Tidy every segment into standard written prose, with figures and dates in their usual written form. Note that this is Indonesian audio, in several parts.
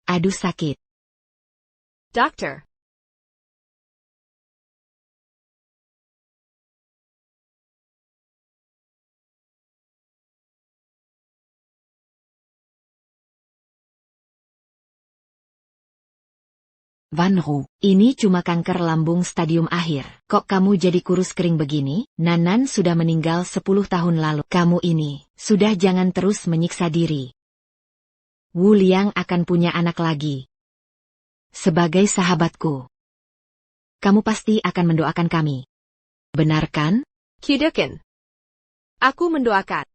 Aduh sakit. Doctor. Vanru, ini cuma kanker lambung stadium akhir. Kok kamu jadi kurus kering begini? Nanan sudah meninggal 10 tahun lalu. Kamu ini, sudah jangan terus menyiksa diri. Wu Liang akan punya anak lagi. Sebagai sahabatku, kamu pasti akan mendoakan kami. Benar kan? Kidekin. Aku mendoakan.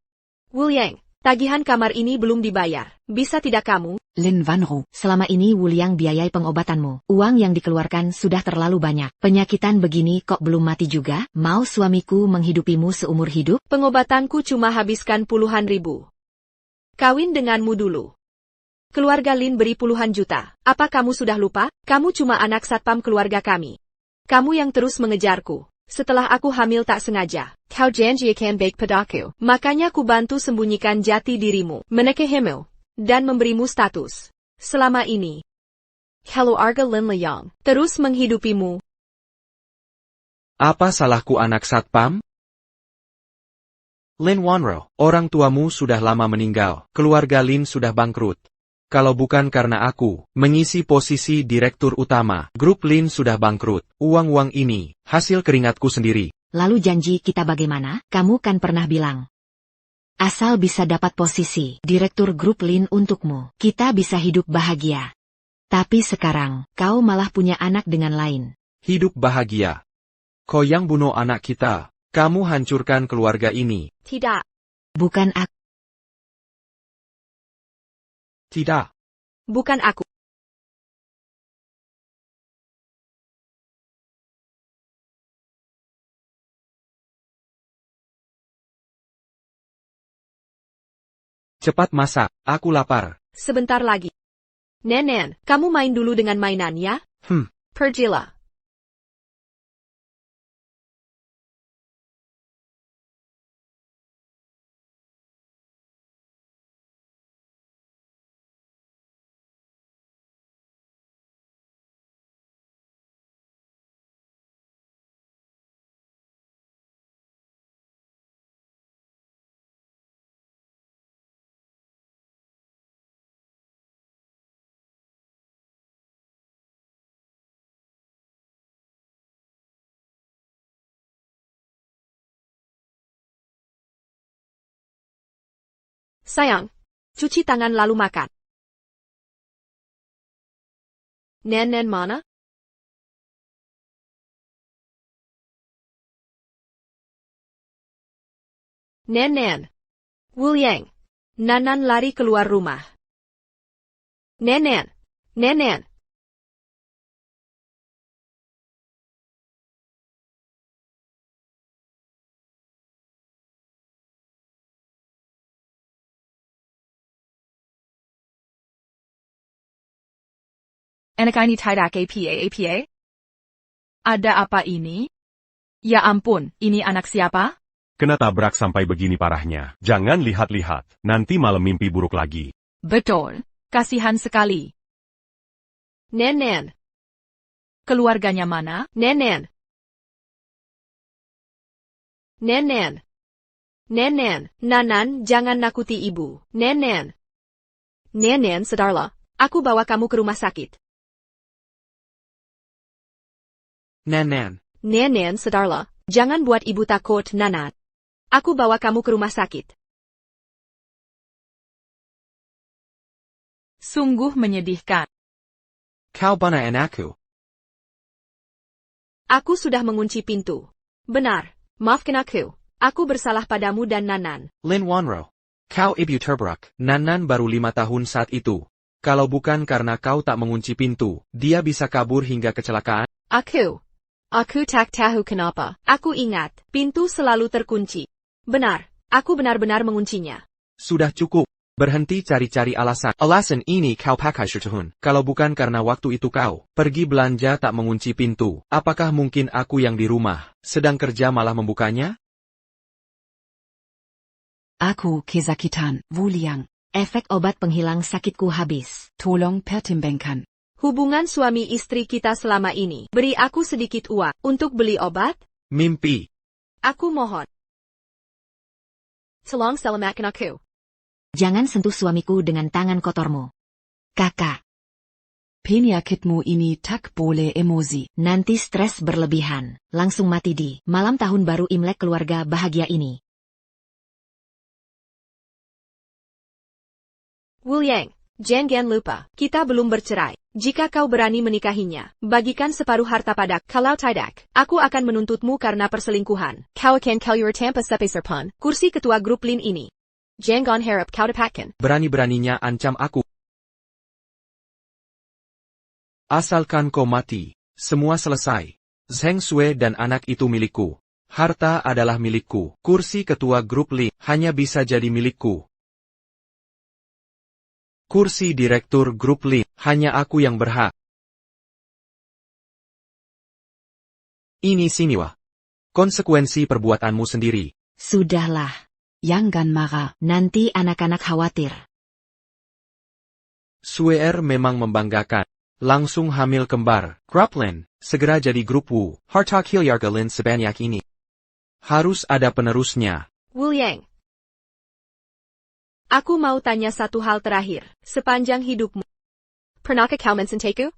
Wu Liang, tagihan kamar ini belum dibayar. Bisa tidak kamu? Lin Vanru, selama ini Wu Liang biayai pengobatanmu. Uang yang dikeluarkan sudah terlalu banyak. Penyakitan begini kok belum mati juga? Mau suamiku menghidupimu seumur hidup? Pengobatanku cuma habiskan puluhan ribu. Kawin denganmu dulu. Keluarga Lin beri puluhan juta. Apa kamu sudah lupa? Kamu cuma anak satpam keluarga kami. Kamu yang terus mengejarku. Setelah aku hamil tak sengaja. Kau janji akan baik padaku. Makanya ku bantu sembunyikan jati dirimu. Menikahimu. Dan memberimu status. Selama ini. Keluarga Lin Liang. Terus menghidupimu. Apa salahku anak satpam? Lin Wanro, orang tuamu sudah lama meninggal. Keluarga Lin sudah bangkrut. Kalau bukan karena aku mengisi posisi direktur utama, grup Lin sudah bangkrut. Uang-uang ini, hasil keringatku sendiri. Lalu janji kita bagaimana? Kamu kan pernah bilang. Asal bisa dapat posisi direktur grup Lin untukmu, kita bisa hidup bahagia. Tapi sekarang, kau malah punya anak dengan lain. Hidup bahagia. Kau yang bunuh anak kita. Kamu hancurkan keluarga ini. Tidak. Bukan aku. Tidak. Bukan aku. Cepat masak, aku lapar. Sebentar lagi. Nenen, kamu main dulu dengan mainan ya? Pergilah. Sayang, cuci tangan lalu makan. Nenen mana? Nenen. Wu Liang. Nanan lari keluar rumah. Nenen. Nenen. Anak ini tidak apa? Ada apa ini? Ya ampun, ini anak siapa? Kena tabrak sampai begini parahnya. Jangan lihat-lihat, nanti malam mimpi buruk lagi. Betul, kasihan sekali. Nenen. Keluarganya mana? Nenen. Nenen. Nenen. Nanan, jangan nakuti ibu. Nenen. Nenen, sadarlah. Aku bawa kamu ke rumah sakit. Nanan. Nenen, sadarlah. Jangan buat ibu takut, Nanan. Aku bawa kamu ke rumah sakit. Sungguh menyedihkan. Kau bana anakku. Aku sudah mengunci pintu. Benar, maafkan aku. Aku bersalah padamu dan Nanan. Lin Wanro. Kau ibu terberak. Nanan baru 5 tahun saat itu. Kalau bukan karena kau tak mengunci pintu, dia bisa kabur hingga kecelakaan. Aku tak tahu kenapa. Aku ingat, pintu selalu terkunci. Benar, aku benar-benar menguncinya. Sudah cukup. Berhenti cari-cari alasan. Alasan ini kau pakai syutuhun. Kalau bukan karena waktu itu kau pergi belanja tak mengunci pintu, apakah mungkin aku yang di rumah sedang kerja malah membukanya? Aku kesakitan, Wu Liang. Efek obat penghilang sakitku habis. Tolong pertimbangkan. Hubungan suami istri kita selama ini. Beri aku sedikit uang untuk beli obat. Mimpi. Aku mohon. Tolong selamatkan aku. Jangan sentuh suamiku dengan tangan kotormu. Kakak, Penyakitmu ini tak boleh emosi. nanti stres berlebihan. Langsung mati di malam tahun baru Imlek keluarga bahagia ini. Wu Yang, jangan lupa, kita belum bercerai. Jika kau berani menikahinya, bagikan separuh harta pada. Kalau tidak, aku akan menuntutmu karena perselingkuhan. Kau akan keluar tanpa sepeserpun kursi ketua grup Lin ini. Jangan harap kau dapatkan. Berani-beraninya ancam aku. Asalkan kau mati, semua selesai. Zheng Sui dan anak itu milikku. Harta adalah milikku. Kursi ketua grup Lin hanya bisa jadi milikku. Kursi direktur grup Lin, hanya aku yang berhak. Ini siniwa. Konsekuensi perbuatanmu sendiri. Sudahlah, Jangan marah. nanti anak-anak khawatir. Suer memang membanggakan. Langsung hamil kembar. Grup Lin, segera jadi grup Wu. Harta keluarga Lin sebanyak ini. Harus ada penerusnya. Wu Yang. Aku mau tanya satu hal terakhir. Sepanjang hidupmu, pernahkah kau mencintai?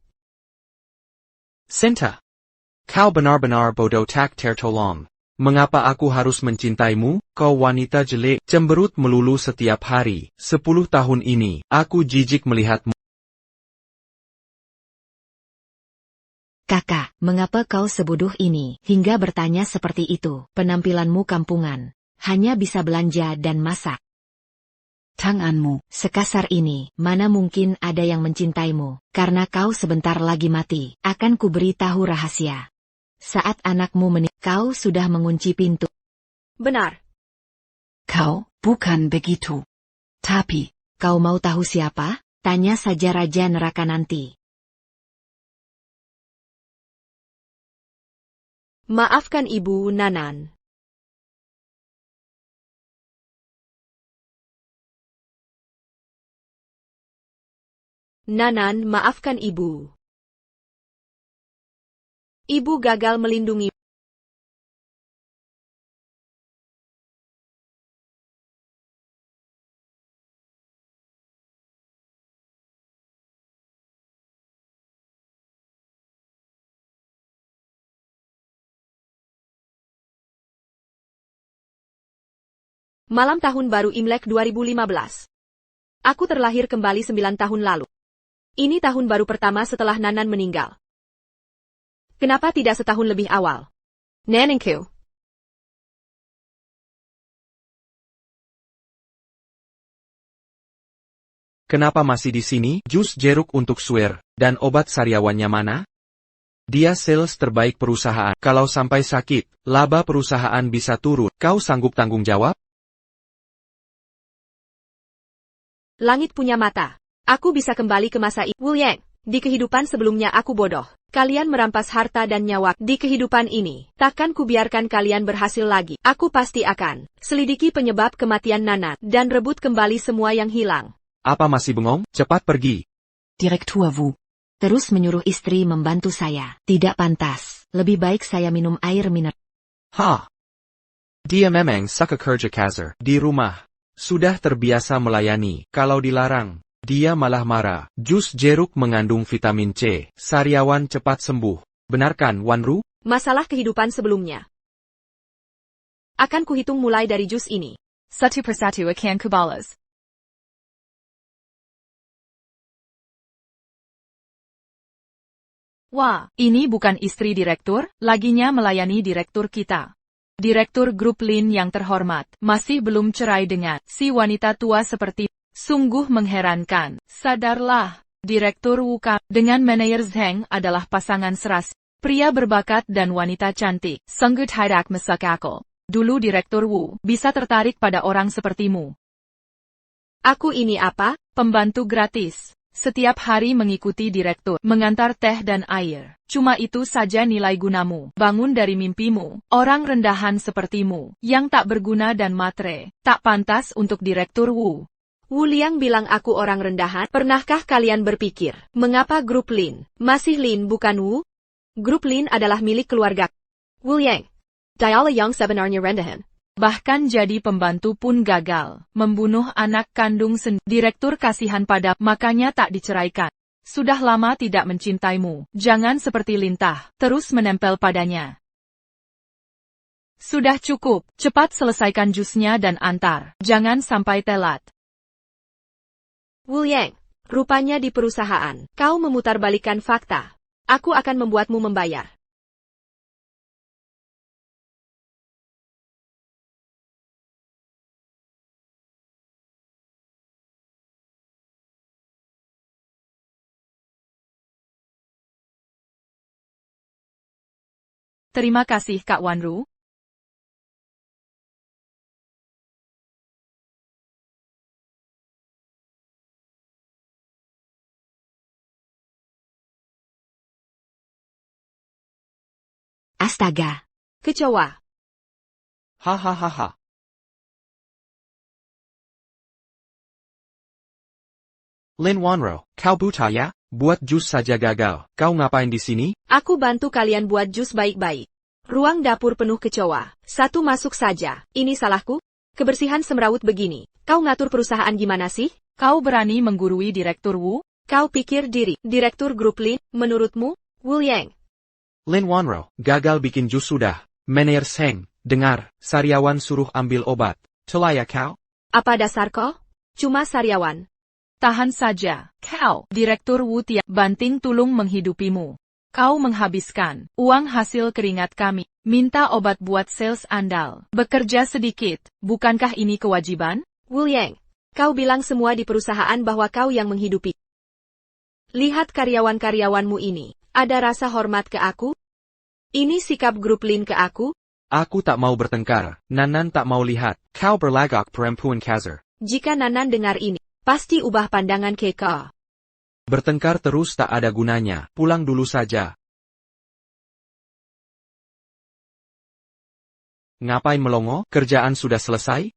Sinta. Kau benar-benar bodoh tak tertolong. Mengapa aku harus mencintaimu, kau wanita jelek, cemberut melulu setiap hari. 10 tahun ini, aku jijik melihatmu. Kakak, mengapa kau sebodoh ini hingga bertanya seperti itu? Penampilanmu kampungan. Hanya bisa belanja dan masak. Tanganmu. Sekasar ini, mana mungkin ada yang mencintaimu, karena kau sebentar lagi mati. Akan kuberi tahu rahasia. Saat anakmu menikah, kau sudah mengunci pintu. Benar. Kau, bukan begitu. Tapi, Kau mau tahu siapa? Tanya saja Raja Neraka nanti. Maafkan Ibu Nanan. Nanan, maafkan Ibu. Ibu gagal melindungi. Malam tahun baru Imlek 2015. Aku terlahir kembali 9 tahun lalu. Ini tahun baru pertama setelah Nanan meninggal. Kenapa tidak setahun lebih awal? Nenengku. Kenapa masih di sini? Jus jeruk untuk Suer, dan obat sariawannya mana? Dia sales terbaik perusahaan. Kalau sampai sakit, laba perusahaan bisa turun. Kau sanggup tanggung jawab? Langit punya mata. Aku bisa kembali ke masa Wu Yang. Di kehidupan sebelumnya aku bodoh. Kalian merampas harta dan nyawa. Di kehidupan ini, takkan kubiarkan kalian berhasil lagi. Aku pasti akan selidiki penyebab kematian Nanan dan rebut kembali semua yang hilang. Apa masih bengong? Cepat pergi. Direktur Wu. Terus menyuruh istri membantu saya. Tidak pantas. Lebih baik saya minum air mineral. Ha! Dia memang suka kerja kasar. Di rumah, sudah terbiasa melayani. Kalau dilarang, dia malah marah. Jus jeruk mengandung vitamin C. Sariawan cepat sembuh. Benarkan, Wan Ru? Masalah kehidupan sebelumnya. Akan kuhitung mulai dari jus ini. Satu persatu akan kubalas. Wah, ini bukan istri direktur, laginya melayani direktur kita. Direktur grup Lin yang terhormat, masih belum cerai dengan si wanita tua seperti. Sungguh mengherankan. Sadarlah, Direktur Wu Kang dengan manajer Zheng adalah pasangan serasi. Pria berbakat dan wanita cantik. Sungguh tidak masuk akal. Dulu Direktur Wu bisa tertarik pada orang sepertimu. Aku ini apa? Pembantu gratis. Setiap hari mengikuti direktur, mengantar teh dan air. Cuma itu saja nilai gunamu. Bangun dari mimpimu. Orang rendahan sepertimu, yang tak berguna dan matre, tak pantas untuk Direktur Wu. Wu Liang bilang aku orang rendahan. Pernahkah kalian berpikir, mengapa grup Lin? Masih Lin bukan Wu? Grup Lin adalah milik keluarga. Wu Liang. Diala yang sebenarnya rendahan. Bahkan jadi pembantu pun gagal. Membunuh anak kandung sendiri. Direktur kasihan pada, makanya tak diceraikan. Sudah lama tidak mencintaimu. Jangan seperti lintah, terus menempel padanya. Sudah cukup, cepat selesaikan jusnya dan antar. Jangan sampai telat. Wu Liang, rupanya di perusahaan, kau memutarbalikkan fakta. Aku akan membuatmu membayar. Terima kasih Kak Wanru. Astaga. Kecewa. Hahaha. Lin Wanro, kau buta ya? Buat jus saja gagal. Kau ngapain di sini? Aku bantu kalian buat jus baik-baik. Ruang dapur penuh kecoa. Satu masuk saja. Ini salahku? Kebersihan semrawut begini. Kau ngatur perusahaan gimana sih? Kau berani menggurui Direktur Wu? Kau pikir diri Direktur Grup Lin, menurutmu? Wu Liang. Lin Wanro, gagal bikin jus sudah. Mener Seng, dengar, sariawan suruh ambil obat. Celaya kau? Apa dasar kau? Cuma sariawan. Tahan saja, kau. Direktur Wu tiap banting tulung menghidupimu. Kau menghabiskan uang hasil keringat kami. Minta obat buat sales andal. Bekerja sedikit, bukankah ini kewajiban? Wu Liang, kau bilang semua di perusahaan bahwa kau yang menghidupi. Lihat karyawan-karyawanmu ini. Ada rasa hormat ke aku? Ini sikap Grup Lin ke aku? Aku tak mau bertengkar. Nanan tak mau lihat. Kau berlagak perempuan kasar. Jika Nanan dengar ini, pasti ubah pandangan ke kau. Bertengkar terus tak ada gunanya. Pulang dulu saja. Ngapain melongo? Kerjaan sudah selesai?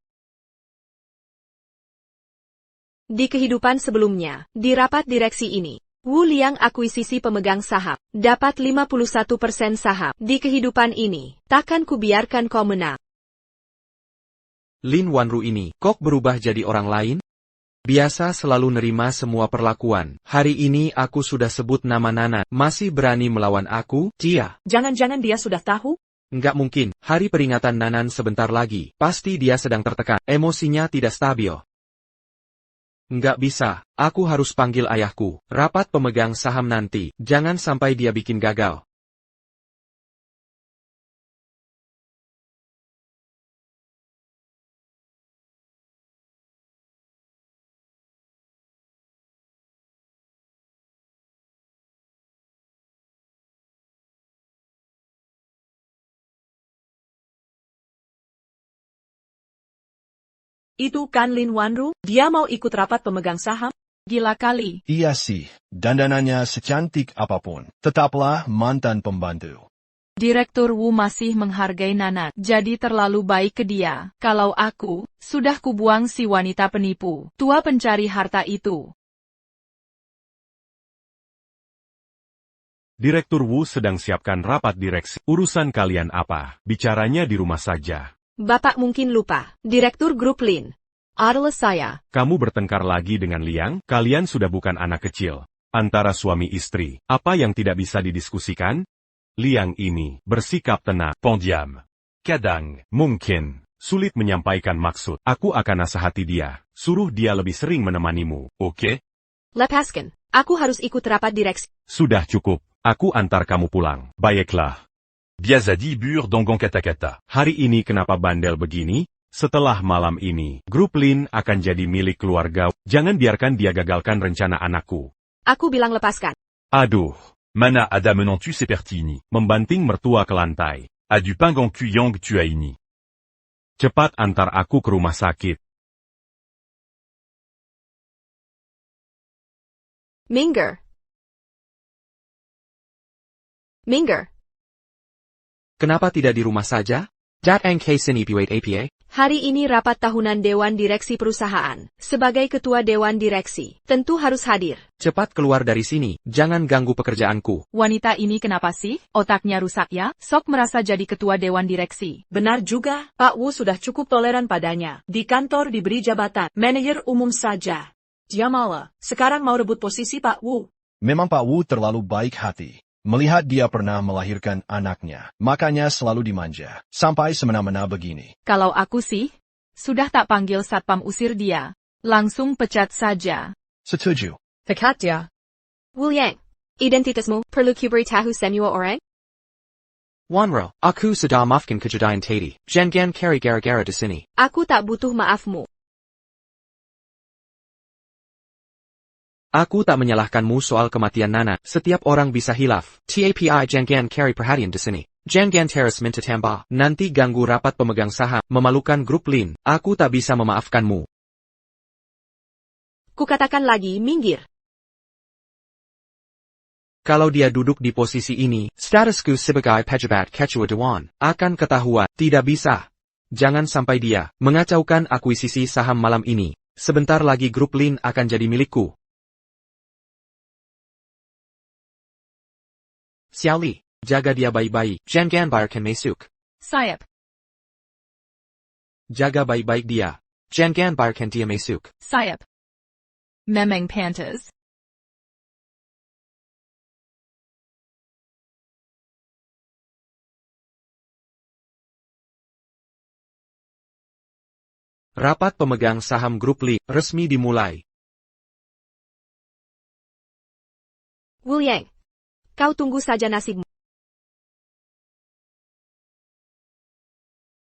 Di kehidupan sebelumnya, di rapat direksi ini, Wu Liang akuisisi pemegang saham, dapat 51% saham. Di kehidupan ini, takkan kubiarkan kau menang. Lin Wanru ini, kok berubah jadi orang lain? Biasa selalu nerima semua perlakuan. Hari ini aku sudah sebut nama Nana. Masih berani melawan aku? Cia. Jangan-jangan dia sudah tahu? Nggak mungkin. Hari peringatan Nanan sebentar lagi. Pasti dia sedang tertekan. Emosinya tidak stabil. Nggak bisa. Aku harus panggil ayahku. Rapat pemegang saham nanti. Jangan sampai dia bikin gagal. Itu kan Lin Wanru, dia mau ikut rapat pemegang saham? Gila kali. Iya sih, dandanannya secantik apapun. Tetaplah mantan pembantu. Direktur Wu masih menghargai Nana, jadi terlalu baik ke dia. Kalau aku, sudah kubuang si wanita penipu, tua pencari harta itu. Direktur Wu sedang siapkan rapat direksi. Urusan kalian apa? Bicaranya di rumah saja. Bapak mungkin lupa, Direktur Grup Lin adalah saya. Kamu bertengkar lagi dengan Liang? Kalian sudah bukan anak kecil. Antara suami istri, apa yang tidak bisa didiskusikan? Liang ini bersikap tenang, pendiam. Kadang, mungkin, sulit menyampaikan maksud. Aku akan nasihati dia. Suruh dia lebih sering menemanimu, oke? Lepaskan, aku harus ikut rapat direksi. Sudah cukup, aku antar kamu pulang. Baiklah. Biazadi bur dongon kata-kata. Hari ini kenapa bandel begini? Setelah malam ini, Grup Lin akan jadi milik keluarga. Jangan biarkan dia gagalkan rencana anakku. Aku bilang lepaskan. Aduh. Mana ada menantu seperti membanting mertua ke lantai. Adu panggang ku yang tu ini. Cepat antar aku ke rumah sakit. Minger. Kenapa tidak di rumah saja? Dat ang kay sinipiwait APA? Hari ini rapat tahunan Dewan Direksi Perusahaan. Sebagai Ketua Dewan Direksi, tentu harus hadir. Cepat keluar dari sini, jangan ganggu pekerjaanku. Wanita ini kenapa sih? Otaknya rusak ya? Sok merasa jadi ketua dewan direksi. Benar juga, Pak Wu sudah cukup toleran padanya. Di kantor diberi jabatan manajer umum saja. Dia malah sekarang mau rebut posisi Pak Wu. Memang Pak Wu terlalu baik hati. Melihat dia pernah melahirkan anaknya, makanya selalu dimanja. Sampai semena-mena begini. Kalau aku sih, sudah tak panggil satpam usir dia. Langsung pecat saja. Setuju. Pecat dia. Wu Yang, identitasmu perlu kuberitahu semua orang? Wanro, aku sudah maafkan kejadian tadi. Jangan kari gara-gara di sini. Aku tak butuh maafmu. Aku tak menyalahkanmu soal kematian Nana. Setiap orang bisa hilaf. Tapi jangan kari perhatian di sini. Jangan terus minta tambah. Nanti ganggu rapat pemegang saham. Memalukan grup Lin. Aku tak bisa memaafkanmu. Kukatakan lagi, minggir. Kalau dia duduk di posisi ini, statusku sebagai pejabat ketua dewan akan ketahuan. Tidak bisa. Jangan sampai dia mengacaukan akuisisi saham malam ini. Sebentar lagi grup Lin akan jadi milikku. Xiaoli, jaga dia baik-baik. Jangan biarkan masuk. Sayap. Jaga baik-baik dia. Jangan biarkan dia masuk. Sayap. Memang pantas. Rapat pemegang saham grup Li resmi dimulai. Wu Yang, kau tunggu saja nasibmu.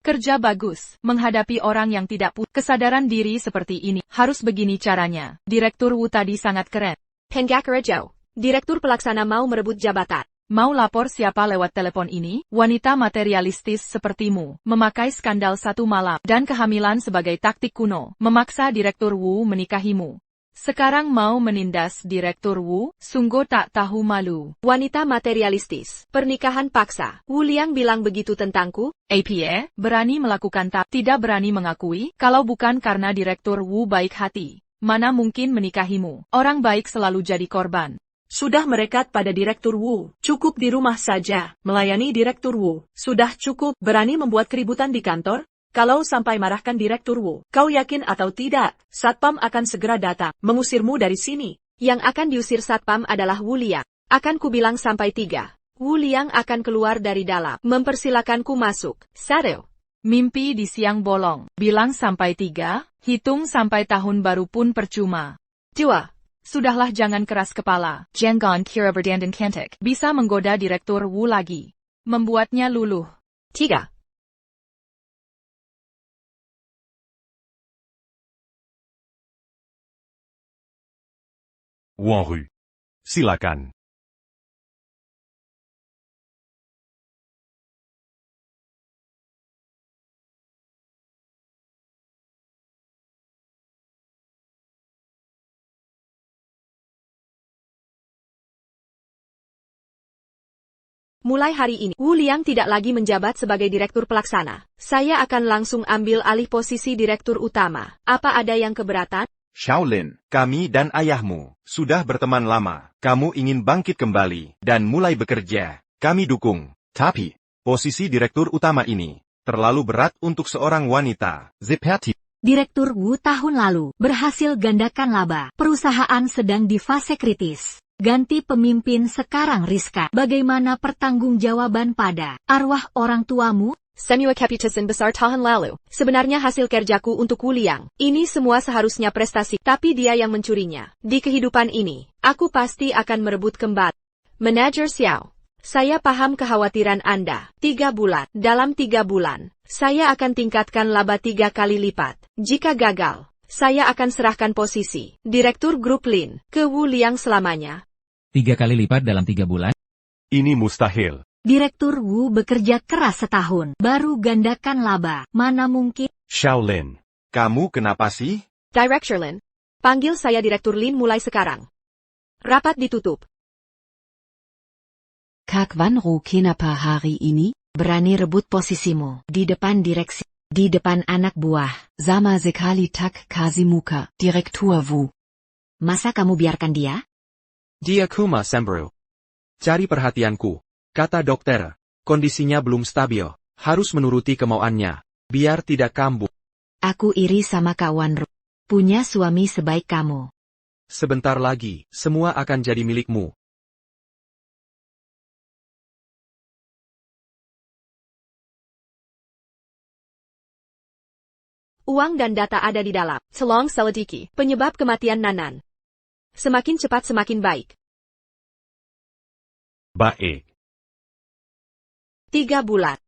Kerja bagus, menghadapi orang yang tidak punya kesadaran diri seperti ini. Harus begini caranya. Direktur Wu tadi sangat keren. Penggakara Zhou, Direktur Pelaksana mau merebut jabatan. Mau lapor siapa lewat telepon ini? Wanita materialistis sepertimu, memakai skandal satu malam dan kehamilan sebagai taktik kuno, memaksa Direktur Wu menikahimu. Sekarang mau menindas Direktur Wu, sungguh tak tahu malu. Wanita materialistis, pernikahan paksa. Wu Liang bilang begitu tentangku? APA, berani melakukan tidak berani mengakui, kalau bukan karena Direktur Wu baik hati. Mana mungkin menikahimu? Orang baik selalu jadi korban. Sudah merekat pada Direktur Wu. Cukup di rumah saja, melayani Direktur Wu. Sudah cukup, berani membuat keributan di kantor? Kalau sampai marahkan Direktur Wu, kau yakin atau tidak, Satpam akan segera datang, mengusirmu dari sini. Yang akan diusir Satpam adalah Wu Liang. Akan kubilang sampai 3. Wu Liang akan keluar dari dalam, mempersilakanku masuk. Sado. Mimpi di siang bolong. Bilang sampai 3, hitung sampai tahun baru pun percuma. 2. Sudahlah jangan keras kepala. Jangan kira berdandan cantik. Bisa menggoda Direktur Wu lagi. Membuatnya luluh. 3. Wanru. Silakan. Mulai hari ini, Wu Liang tidak lagi menjabat sebagai Direktur Pelaksana. Saya akan langsung ambil alih posisi Direktur Utama. Apa ada yang keberatan? Shaolin, kami dan ayahmu sudah berteman lama. Kamu ingin bangkit kembali dan mulai bekerja. Kami dukung. Tapi, posisi Direktur Utama ini terlalu berat untuk seorang wanita. Zepati. Direktur Wu tahun lalu berhasil gandakan laba. Perusahaan sedang di fase kritis. Ganti pemimpin sekarang Rizka. Bagaimana pertanggungjawaban pada arwah orang tuamu? Semua keputusan besar tahun lalu. Sebenarnya hasil kerjaku untuk Wu Liang. Ini semua seharusnya prestasi, tapi dia yang mencurinya. Di kehidupan ini, aku pasti akan merebut kembali. Manajer Xiao, saya paham kekhawatiran Anda. 3 bulan. Dalam 3 bulan, saya akan tingkatkan laba 3 kali lipat. Jika gagal, saya akan serahkan posisi Direktur Grup Lin ke Wu Liang selamanya. 3 kali lipat dalam 3 bulan? Ini mustahil. Direktur Wu bekerja keras setahun, baru gandakan laba. Mana mungkin? Shaolin, kamu kenapa sih? Director Lin, panggil saya Direktur Lin mulai sekarang. Rapat ditutup. Kak Wanru kenapa hari ini? Berani rebut posisimu di depan direksi. Di depan anak buah. Sama sekali tak kasih muka, Direktur Wu. Masa kamu biarkan dia? Dia kuma sembru. Cari perhatianku. Kata dokter. Kondisinya belum stabil. Harus menuruti kemauannya. Biar tidak kambuh. Aku iri sama kawan Ru. Punya suami sebaik kamu. Sebentar lagi, semua akan jadi milikmu. Uang dan data ada di dalam. Tolong selidiki penyebab kematian Nanan. Semakin cepat semakin baik. Baik. 3 bulan.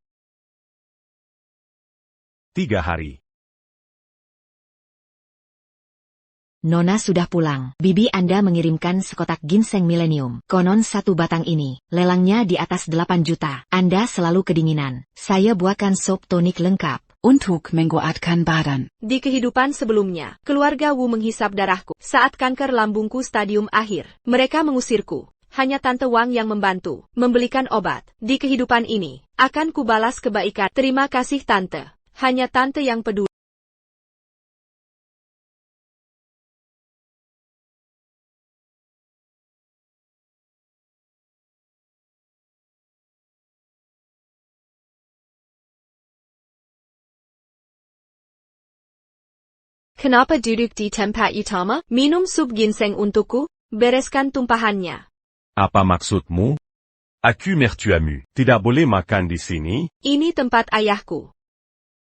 3 hari. Nona sudah pulang. Bibi Anda mengirimkan sekotak ginseng milenium. Konon 1 batang ini. Lelangnya di atas 8 juta. Anda selalu kedinginan. Saya buatkan sop tonik lengkap. Untuk menguatkan badan. Di kehidupan sebelumnya, keluarga Wu menghisap darahku. Saat kanker lambungku stadium akhir, mereka mengusirku. Hanya Tante Wang yang membantu, membelikan obat. Di kehidupan ini, akan kubalas kebaikan. Terima kasih Tante. Hanya Tante yang peduli. Kenapa duduk di tempat utama? Minum sup ginseng untukku? Bereskan tumpahannya. Apa maksudmu? Aku mertuamu. Tidak boleh makan di sini? Ini tempat ayahku.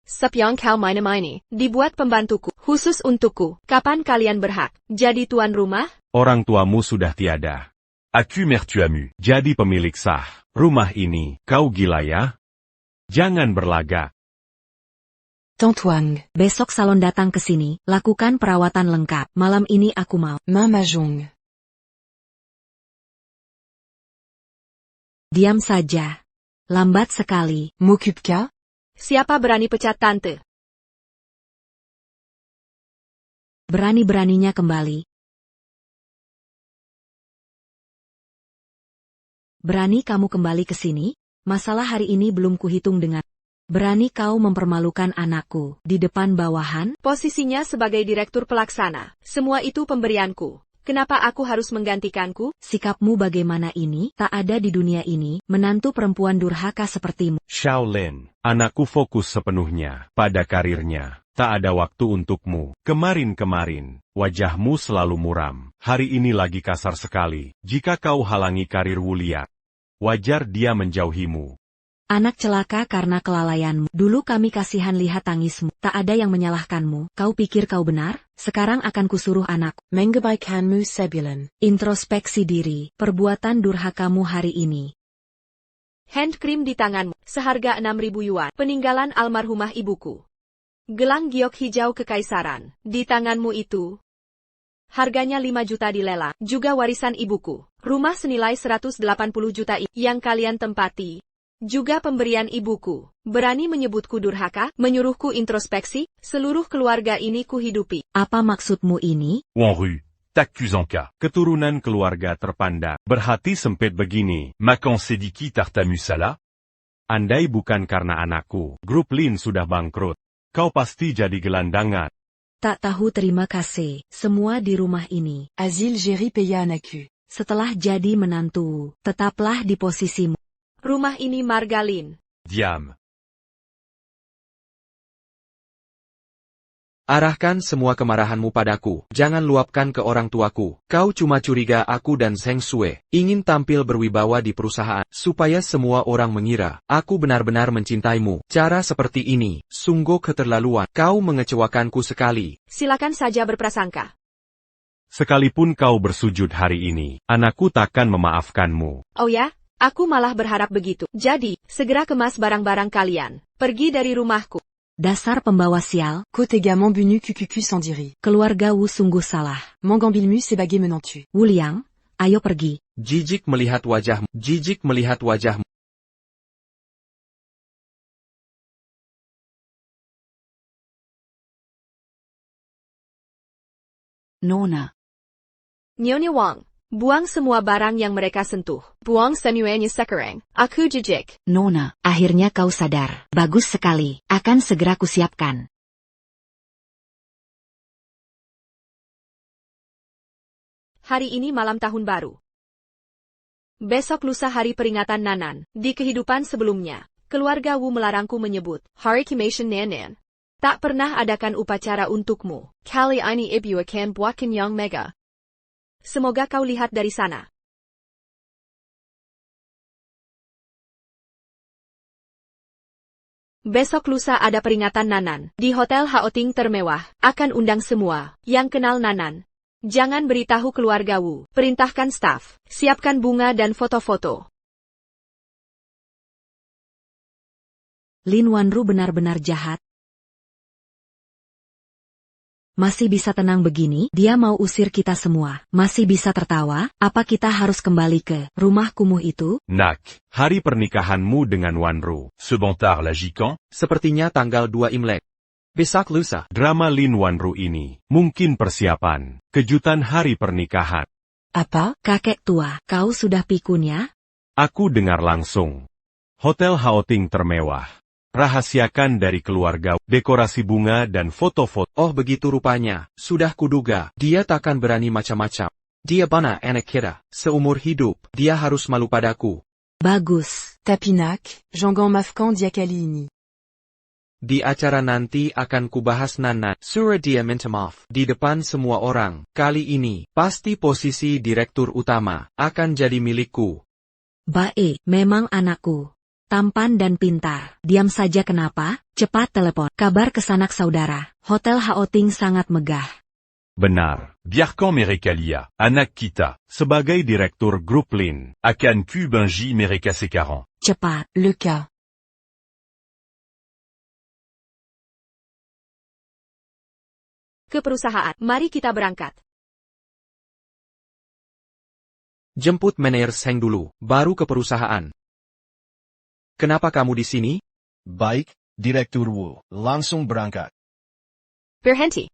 Sup yang kau minum ini, dibuat pembantuku, khusus untukku. Kapan kalian berhak jadi tuan rumah? Orang tuamu sudah tiada. Aku mertuamu. Jadi pemilik sah. Rumah ini, kau gila ya? Jangan berlagak. Tantuang. Besok salon datang ke sini, lakukan perawatan lengkap. Malam ini aku mau. Mama Jung. Diam saja. Lambat sekali. M'occupe-ka? Siapa berani pecat Tante? Berani-beraninya kembali. Berani kamu kembali ke sini? Masalah hari ini belum kuhitung dengan. Berani kau mempermalukan anakku di depan bawahan? Posisinya sebagai direktur pelaksana. Semua itu pemberianku. Kenapa aku harus menggantikanku? Sikapmu bagaimana ini? Tak ada di dunia ini menantu perempuan durhaka sepertimu. Shaolin, anakku fokus sepenuhnya pada karirnya. Tak ada waktu untukmu. Kemarin-kemarin, wajahmu selalu muram. Hari ini lagi kasar sekali. Jika kau halangi karir Wulia, wajar dia menjauhimu. Anak celaka karena kelalaianmu. Dulu kami kasihan lihat tangismu. Tak ada yang menyalahkanmu. Kau pikir kau benar? Sekarang akan kusuruh anakku. Mengabaikanmu sebulan. Introspeksi diri. Perbuatan durhakamu hari ini. Hand cream di tanganmu. Seharga 6.000 yuan. Peninggalan almarhumah ibuku. Gelang giok hijau kekaisaran. Di tanganmu itu. Harganya 5 juta dilelang. Juga warisan ibuku. Rumah senilai 180 juta yang kalian tempati. Juga pemberian ibuku. Berani menyebutku durhaka, menyuruhku introspeksi, seluruh keluarga ini kuhidupi. Apa maksudmu ini? Wanru, Takuzanka. Keturunan keluarga terpandang. Berhati sempit begini. Makan sedikit tartamu salah? Andai bukan karena anakku, grup Lin sudah bangkrut. Kau pasti jadi gelandangan. Tak tahu terima kasih. Semua di rumah ini. Asil Jerry paya anakku. Setelah jadi menantu, tetaplah di posisimu. Rumah ini Margalin. Diam. Arahkan semua kemarahanmu padaku. Jangan luapkan ke orang tuaku. Kau cuma curiga aku dan Zheng Sui ingin tampil berwibawa di perusahaan, supaya semua orang mengira aku benar-benar mencintaimu. Cara seperti ini, sungguh keterlaluan. Kau mengecewakanku sekali. Silakan saja berprasangka. Sekalipun kau bersujud hari ini, anakku takkan memaafkanmu. Oh ya? Aku malah berharap begitu. Jadi, segera kemas barang-barang kalian. Pergi dari rumahku. Dasar pembawa sial. Kotegaman bunu kukuku sendiri. Keluarga Wu sungguh salah. Mangambilmu sebagai menantu. Wu Liang, ayo pergi. Jijik melihat wajahmu. Jijik melihat wajahmu. Nona. Nyonya Wang, Buang semua barang yang mereka sentuh. Buang semuanya sekarang. Aku jijik. Nona. Akhirnya kau sadar. Bagus sekali. Akan segera kusiapkan. Hari ini malam tahun baru. Besok lusa hari peringatan Nanan. Di kehidupan sebelumnya, keluarga Wu melarangku menyebut Hari Cremation Nanan. Tak pernah adakan upacara untukmu. Kali ini ibu akan buatkan yang mega. Semoga kau lihat dari sana. Besok lusa ada peringatan Nanan. Di Hotel Haoting termewah. Akan undang semua yang kenal Nanan. Jangan beritahu keluarga Wu. Perintahkan staf. Siapkan bunga dan foto-foto. Lin Wanru benar-benar jahat. Masih bisa tenang begini, dia mau usir kita semua. Masih bisa tertawa, apa kita harus kembali ke rumah kumuh itu? Nak, hari pernikahanmu dengan Wanru. Sebentar lagi kan? Sepertinya tanggal 2 Imlek. Besok lusa. Drama Lin Wanru ini, mungkin persiapan, kejutan hari pernikahan. Apa? Kakek tua, kau sudah pikun ya? Aku dengar langsung. Hotel Haoting termewah. Rahasiakan dari keluarga, dekorasi bunga dan foto-foto. Oh begitu rupanya, sudah kuduga, dia takkan berani macam-macam. Dia bana anak kita, seumur hidup, dia harus malu padaku. Bagus. Tapinak, Jangan Mafkan dia kali ini. Di acara nanti akan kubahas Nanan, suruh dia minta maaf, di depan semua orang. Kali ini, pasti posisi direktur utama, akan jadi milikku. Bae, memang anakku. Tampan dan pintar. Diam saja kenapa? Cepat telepon. Kabar ke sanak saudara. Hotel Haoting sangat megah. Benar, biarkan mereka lihat. Anak kita, sebagai direktur grup Lin, akan ku banggi mereka sekarang. Cepat. Le cas. Ke perusahaan. Mari kita berangkat. Jemput manajer Seng dulu, baru ke perusahaan. Kenapa kamu di sini? Baik, Direktur Wu. Langsung berangkat. Berhenti.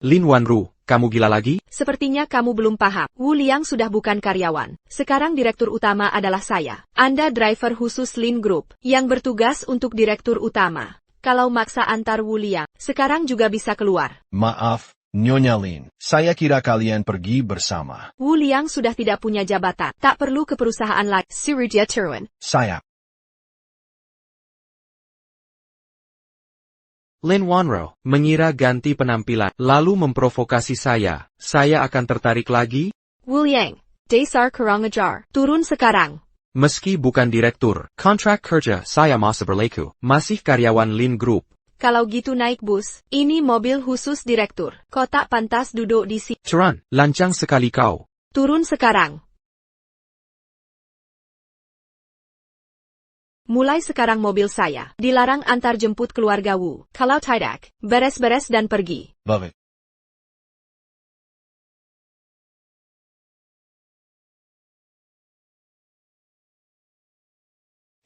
Lin Wanru, kamu gila lagi? Sepertinya kamu belum paham. Wu Liang sudah bukan karyawan. Sekarang direktur utama adalah saya. Anda driver khusus Lin Group, yang bertugas untuk direktur utama. Kalau maksa antar Wu Liang, sekarang juga bisa keluar. Maaf, Nyonya Lin. Saya kira kalian pergi bersama. Wu Liang sudah tidak punya jabatan. Tak perlu ke perusahaan lagi. Suruh dia turun. Saya. Lin Wanru, mengira ganti penampilan, lalu memprovokasi saya. Saya akan tertarik lagi? Wu Liang, dasar kurang ajar. Turun sekarang. Meski bukan direktur, kontrak kerja saya masih berlaku. Masih karyawan Lin Group. Kalau gitu naik bus. Ini mobil khusus direktur. Kau tak pantas duduk di sini. Turan, lancang sekali kau. Turun sekarang. Mulai sekarang mobil saya dilarang antar jemput keluarga Wu. Kalau tidak, beres-beres dan pergi. Baik.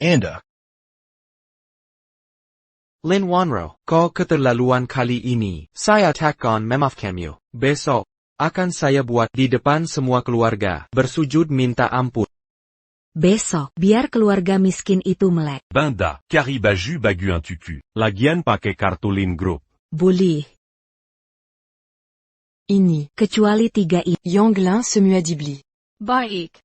Anda. Lin Wanru, kau keterlaluan kali ini. Saya takkan memaafkanmu. Besok, akan saya buat di depan semua keluarga, bersujud minta ampun. Besok, biar keluarga miskin itu melek. Banda, kari baju bagu un tutu. Lagian pakai kartu Lin Group. Boleh. Ini. Kecuali 3 ini. Yanglin semuadibli. Baik.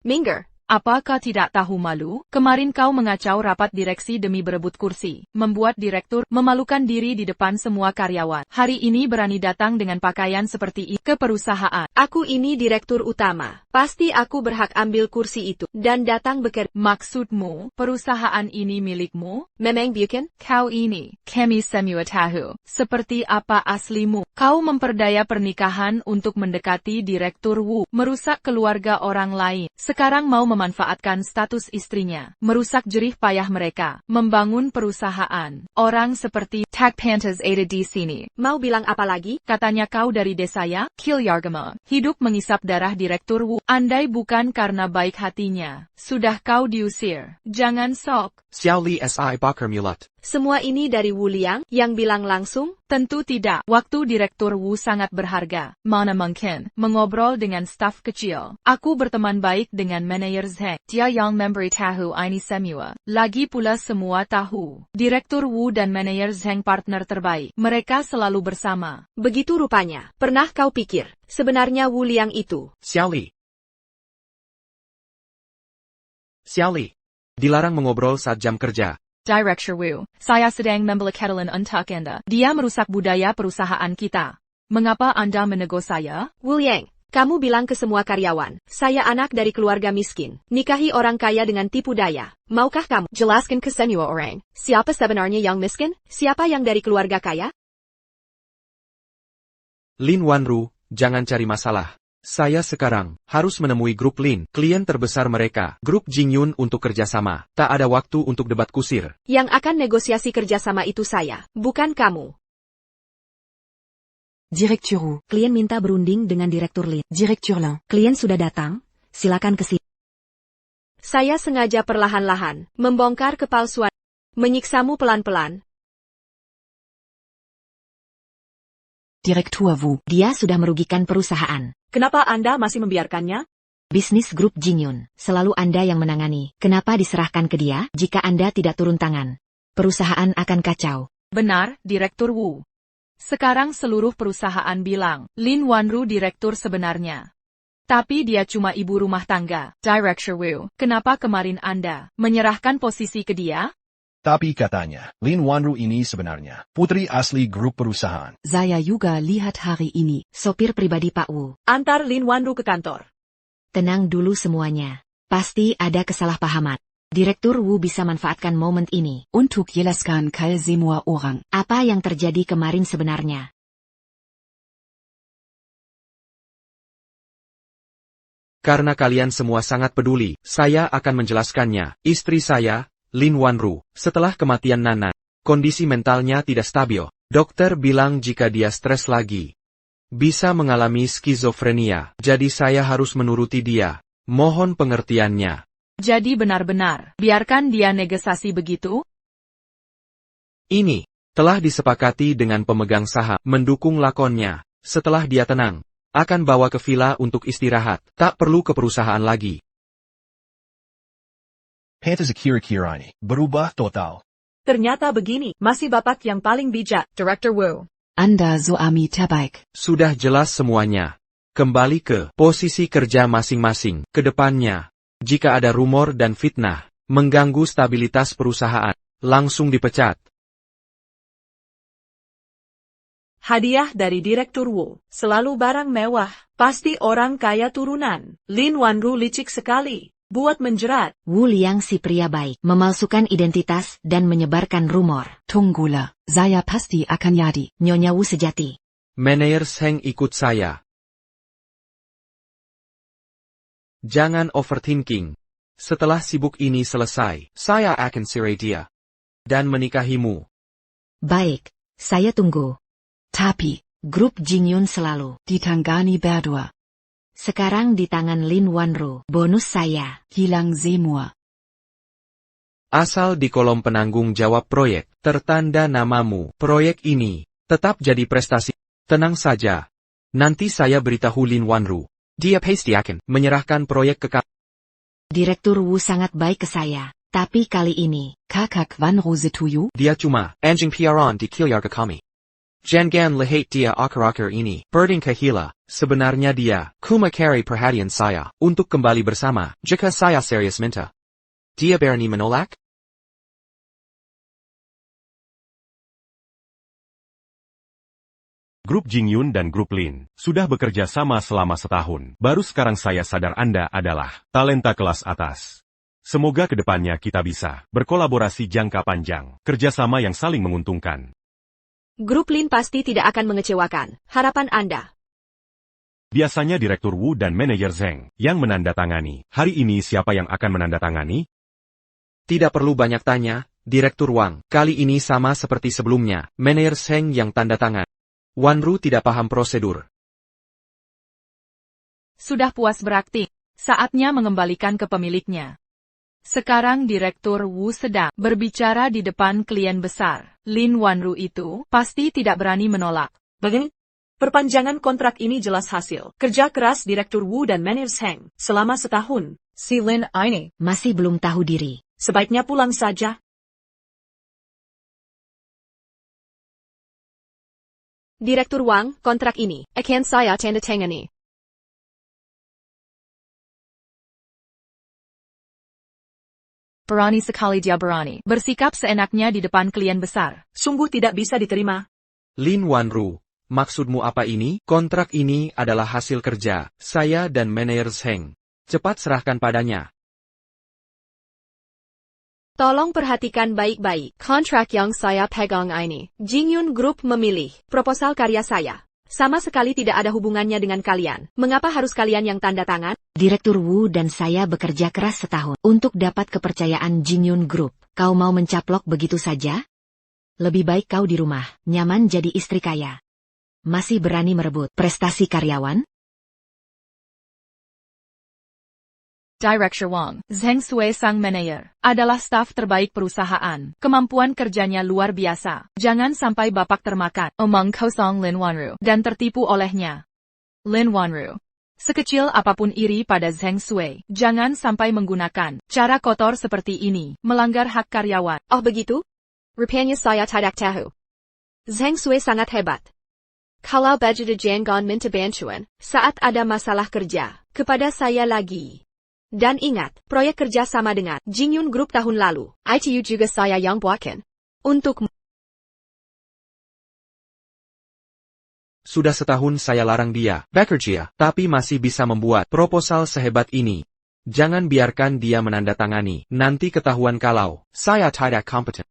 Minggir. Apa kau tidak tahu malu? Kemarin kau mengacau rapat direksi demi berebut kursi, membuat direktur memalukan diri di depan semua karyawan. Hari ini berani datang dengan pakaian seperti ini ke perusahaan. Aku ini direktur utama. Pasti aku berhak ambil kursi itu dan datang bekerja. Maksudmu, perusahaan ini milikmu? Memang bukan? Kau ini, kami semua tahu. Seperti apa aslimu? Kau memperdaya pernikahan untuk mendekati direktur Wu, merusak keluarga orang lain. Sekarang mau memanfaatkan status istrinya, merusak jerih payah mereka, membangun perusahaan. Orang seperti Tak Pantas ada di sini. Mau bilang apa lagi? Katanya kau dari desa ya, Kilyargama. Hidup mengisap darah Direktur Wu. Andai bukan karena baik hatinya, sudah kau diusir. Jangan sok. Xiao Li Si Bakar Mulut. Semua ini dari Wu Liang, yang bilang langsung? Tentu tidak. Waktu Direktur Wu sangat berharga. Mana mungkin mengobrol dengan staf kecil. Aku berteman baik dengan manajer Zheng. Dia yang memberi tahu ini semua. Lagi pula semua tahu. Direktur Wu dan manajer Zheng partner terbaik. Mereka selalu bersama. Begitu rupanya. Pernah kau pikir, sebenarnya Wu Liang itu? Xiao Li. Xiao Li. Dilarang mengobrol saat jam kerja. Director Wu, saya sedang membeli ketelan untuk Anda. Dia merusak budaya perusahaan kita. Mengapa Anda menegur saya? Wu Liang, kamu bilang ke semua karyawan, saya anak dari keluarga miskin, nikahi orang kaya dengan tipu daya. Maukah kamu jelaskan ke semua orang, siapa sebenarnya yang miskin, siapa yang dari keluarga kaya? Lin Wanru, jangan cari masalah. Saya sekarang harus menemui grup Lin, klien terbesar mereka, grup Jingyun untuk kerjasama. Tak ada waktu untuk debat kusir. Yang akan negosiasi kerjasama itu saya, bukan kamu. Direktur Wu. Klien minta berunding dengan Direktur Lin. Direktur Lin. Klien sudah datang, silakan ke sini. Saya sengaja perlahan-lahan membongkar kepalsuan, menyiksamu pelan-pelan. Direktur Wu. Dia sudah merugikan perusahaan. Kenapa Anda masih membiarkannya? Bisnis grup Jingyun, selalu Anda yang menangani. Kenapa diserahkan ke dia? Jika Anda tidak turun tangan, perusahaan akan kacau. Benar, Direktur Wu. Sekarang seluruh perusahaan bilang, Lin Wanru direktur sebenarnya. Tapi dia cuma ibu rumah tangga. Director Wu, kenapa kemarin Anda menyerahkan posisi ke dia? Tapi katanya, Lin Wanru ini sebenarnya putri asli grup perusahaan. Saya juga lihat hari ini. Sopir pribadi Pak Wu. Antar Lin Wanru ke kantor. Tenang dulu semuanya. Pasti ada kesalahpahaman. Direktur Wu bisa manfaatkan momen ini. Untuk jelaskan ke semua orang. Apa yang terjadi kemarin sebenarnya? Karena kalian semua sangat peduli, saya akan menjelaskannya. Istri saya, Lin Wanru, setelah kematian Nana, kondisi mentalnya tidak stabil. Dokter bilang jika dia stres lagi, bisa mengalami skizofrenia. Jadi saya harus menuruti dia. Mohon pengertiannya. Jadi benar-benar, biarkan dia negosiasi begitu? Ini telah disepakati dengan pemegang saham, mendukung lakonnya. Setelah dia tenang, akan bawa ke villa untuk istirahat. Tak perlu ke perusahaan lagi. Pantas kira-kira ini berubah total. Ternyata begini, masih Bapak yang paling bijak, Director Wu. Anda suami terbaik. Sudah jelas semuanya. Kembali ke posisi kerja masing-masing. Ke depannya, jika ada rumor dan fitnah mengganggu stabilitas perusahaan, langsung dipecat. Hadiah dari Direktur Wu, selalu barang mewah, pasti orang kaya turunan. Lin Wanru licik sekali. Buat menjerat. Wu Liang si pria baik, memalsukan identitas dan menyebarkan rumor. Tunggulah, saya pasti akan jadi Nyonya Wu sejati. Manajer Zheng ikut saya. Jangan overthinking. Setelah sibuk ini selesai, saya akan cerai dia. Dan menikahimu. Baik, saya tunggu. Tapi, Grup Jingyun selalu ditangani berdua. Sekarang di tangan Lin Wanru. Bonus saya. Hilang semua. Asal di kolom penanggung jawab proyek, tertanda namamu. Proyek ini tetap jadi prestasi. Tenang saja. Nanti saya beritahu Lin Wanru. Dia pasti akan menyerahkan proyek ke Direktur Wu sangat baik ke saya. Tapi kali ini, Kakak Wanru setuju? dia cuma anjing piaran di keluarga kami. Jangan lihat dia akhir-akhir ini berding kehila. Sebenarnya dia cuma cari perhatian saya untuk kembali bersama. Jika saya serius minta, dia berani menolak? Grup Jingyun dan Grup Lin sudah bekerja sama selama setahun. Baru sekarang saya sadar Anda adalah talenta kelas atas. Semoga kedepannya kita bisa berkolaborasi jangka panjang, kerjasama yang saling menguntungkan. Grup Lin pasti tidak akan mengecewakan harapan Anda. Biasanya Direktur Wu dan Manajer Zheng yang menandatangani. Hari ini siapa yang akan menandatangani? Tidak perlu banyak tanya, Direktur Wang. Kali ini sama seperti sebelumnya, Manajer Zheng yang tanda tangan. Wanru tidak paham prosedur. Sudah puas berakting. Saatnya mengembalikan ke pemiliknya. Sekarang Direktur Wu sedang berbicara di depan klien besar. Lin Wanru itu pasti tidak berani menolak. Bagaimana? Perpanjangan kontrak ini jelas hasil kerja keras Direktur Wu dan Manajer Zheng selama setahun. Si Lin ini Masih belum tahu diri. sebaiknya pulang saja. Direktur Wang, kontrak ini akan saya tanda tangani. Berani sekali dia berani. Bersikap seenaknya di depan klien besar. Sungguh tidak bisa diterima. Lin Wanru, maksudmu apa ini? Kontrak ini adalah hasil kerja saya dan Manajer Zheng. Cepat serahkan padanya. Tolong perhatikan baik-baik kontrak yang saya pegang ini. Jingyun Group memilih proposal karya saya. Sama sekali tidak ada hubungannya dengan kalian. Mengapa harus kalian yang tanda tangan? Direktur Wu dan saya bekerja keras setahun untuk dapat kepercayaan Jingyun Group. Kau mau mencaplok begitu saja? Lebih baik kau di rumah, nyaman jadi istri kaya. Masih berani merebut prestasi karyawan? Director Wang, Zheng Sui sang manajer, adalah staf terbaik perusahaan. Kemampuan kerjanya luar biasa. Jangan sampai bapak termakan omong kosong Lin Wanru dan tertipu olehnya. Lin Wanru, sekecil apapun iri pada Zheng Sui, jangan sampai menggunakan cara kotor seperti ini, melanggar hak karyawan. Oh begitu? Rupanya saya tidak tahu. Zheng Sui sangat hebat. Kalau budget jangan minta bantuan saat ada masalah kerja kepada saya lagi. Dan ingat, proyek kerja sama dengan Jingyun Group tahun lalu, ITU juga saya yang buatkan. Untuk Sudah setahun saya larang dia bekerja, tapi masih bisa membuat proposal sehebat ini. Jangan biarkan dia menandatangani, nanti ketahuan kalau saya tidak kompeten.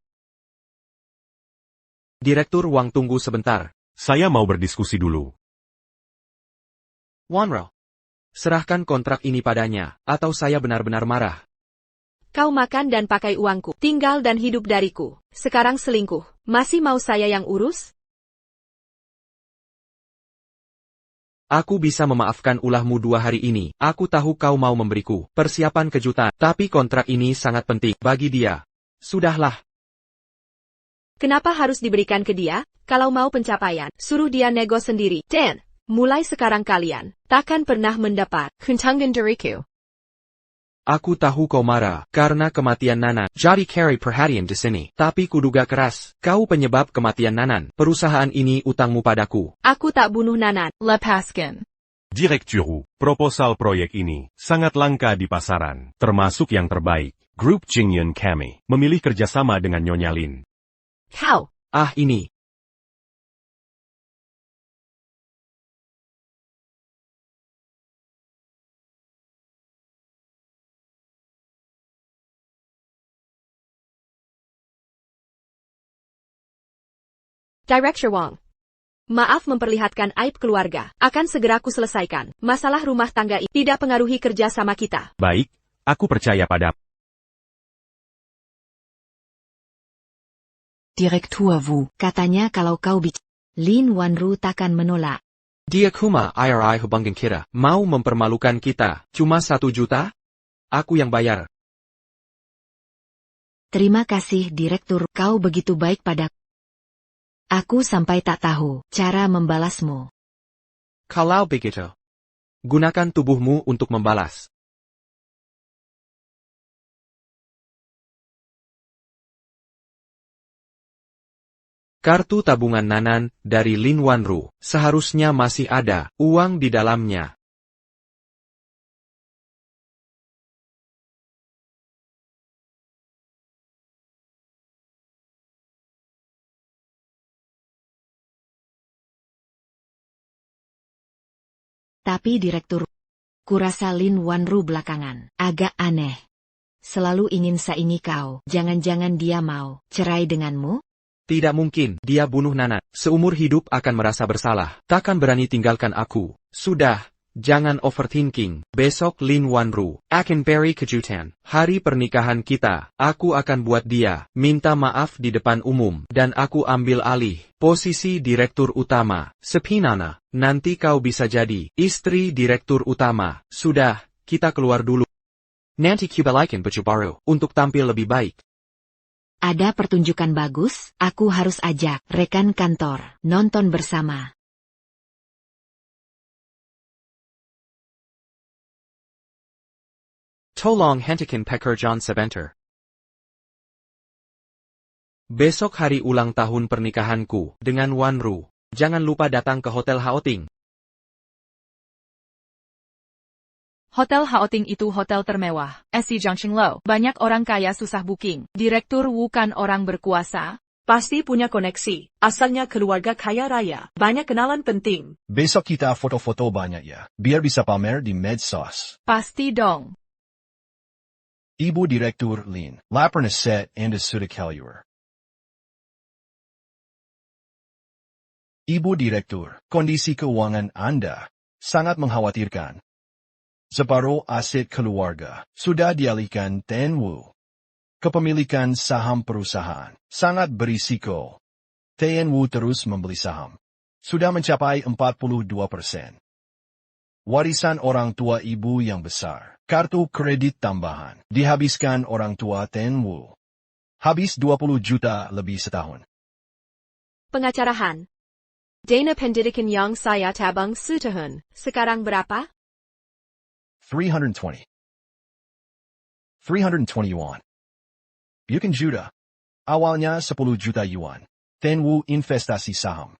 Direktur Wang tunggu sebentar. Saya mau berdiskusi dulu. Wanru, serahkan kontrak ini padanya, atau saya benar-benar marah. kau makan dan pakai uangku, tinggal dan hidup dariku. Sekarang selingkuh, masih mau saya yang urus? Aku bisa memaafkan ulahmu 2 hari ini. Aku tahu kau mau memberiku persiapan kejutan, tapi kontrak ini sangat penting bagi dia. Sudahlah. Kenapa harus diberikan ke dia? Kalau mau pencapaian, suruh dia nego sendiri. Dan mulai sekarang kalian takkan pernah mendapat keuntungan dariku. Aku tahu kau marah karena kematian Nanan. Jadi cari perhatian di sini. Tapi kuduga keras, kau penyebab kematian Nanan. Perusahaan ini utangmu padaku. Aku tak bunuh Nanan. Lepaskan. Direktur Wu, proposal proyek ini sangat langka di pasaran, termasuk yang terbaik. Grup Jingyun kami memilih kerjasama dengan Nyonya Lin. Kau. Ah ini. Director Wang. Maaf memperlihatkan aib keluarga. Akan segera ku selesaikan. Masalah rumah tangga ini tidak pengaruhi kerja sama kita. Baik, aku percaya pada. Direktur Wu, katanya kalau kau bicara, Lin Wanru takkan menolak. Dia kuma IRI hubungan kita. Mau mempermalukan kita. Cuma 1 juta? Aku yang bayar. Terima kasih Direktur, kau begitu baik padaku. Aku sampai tak tahu cara membalasmu. Kalau begitu, gunakan tubuhmu untuk membalas. Kartu tabungan Nanan dari Lin Wanru seharusnya masih ada uang di dalamnya. Tapi Direktur, kurasa Lin Wanru belakangan agak aneh. Selalu ingin saingi kau. Jangan-jangan dia mau cerai denganmu? Tidak mungkin dia bunuh Nanan. Seumur hidup akan merasa bersalah. Takkan berani tinggalkan aku. Sudah, jangan overthinking. Besok Lin Wanru akan beri kejutan. Hari pernikahan kita, aku akan buat dia minta maaf di depan umum. Dan aku ambil alih posisi direktur utama. Sepinana, nanti kau bisa jadi istri direktur utama. Sudah, kita keluar dulu. Nanti kita balikin baju baru untuk tampil lebih baik. Ada pertunjukan bagus, aku harus ajak rekan kantor nonton bersama. Tolong hentikan pekerjaan sebentar. Besok hari ulang tahun pernikahanku dengan Wanru. Jangan lupa datang ke Hotel Haoting. Hotel Haoting itu hotel termewah. SC Zhangqinglo. Banyak orang kaya susah booking. Direktur Wu kan orang berkuasa. Pasti punya koneksi. Asalnya keluarga kaya raya. Banyak kenalan penting. Besok kita foto-foto banyak ya, biar bisa pamer di medsos. Pasti dong. Ibu Direktur Lin, lapar na set Anda sudah keluar. Ibu Direktur, kondisi keuangan Anda sangat mengkhawatirkan. Separuh aset keluarga sudah dialihkan Tenwu. Kepemilikan saham perusahaan sangat berisiko. Tenwu terus membeli saham. Sudah mencapai 42%. Warisan orang tua ibu yang besar. Kartu kredit tambahan. Dihabiskan orang tua Tenwu. Habis 20 juta lebih setahun. Pengacarahan. Dana pendidikan yang saya tabang setahun. Sekarang berapa? 320. 321. Bukan juta. Awalnya 10 juta yuan. Tenwu investasi saham.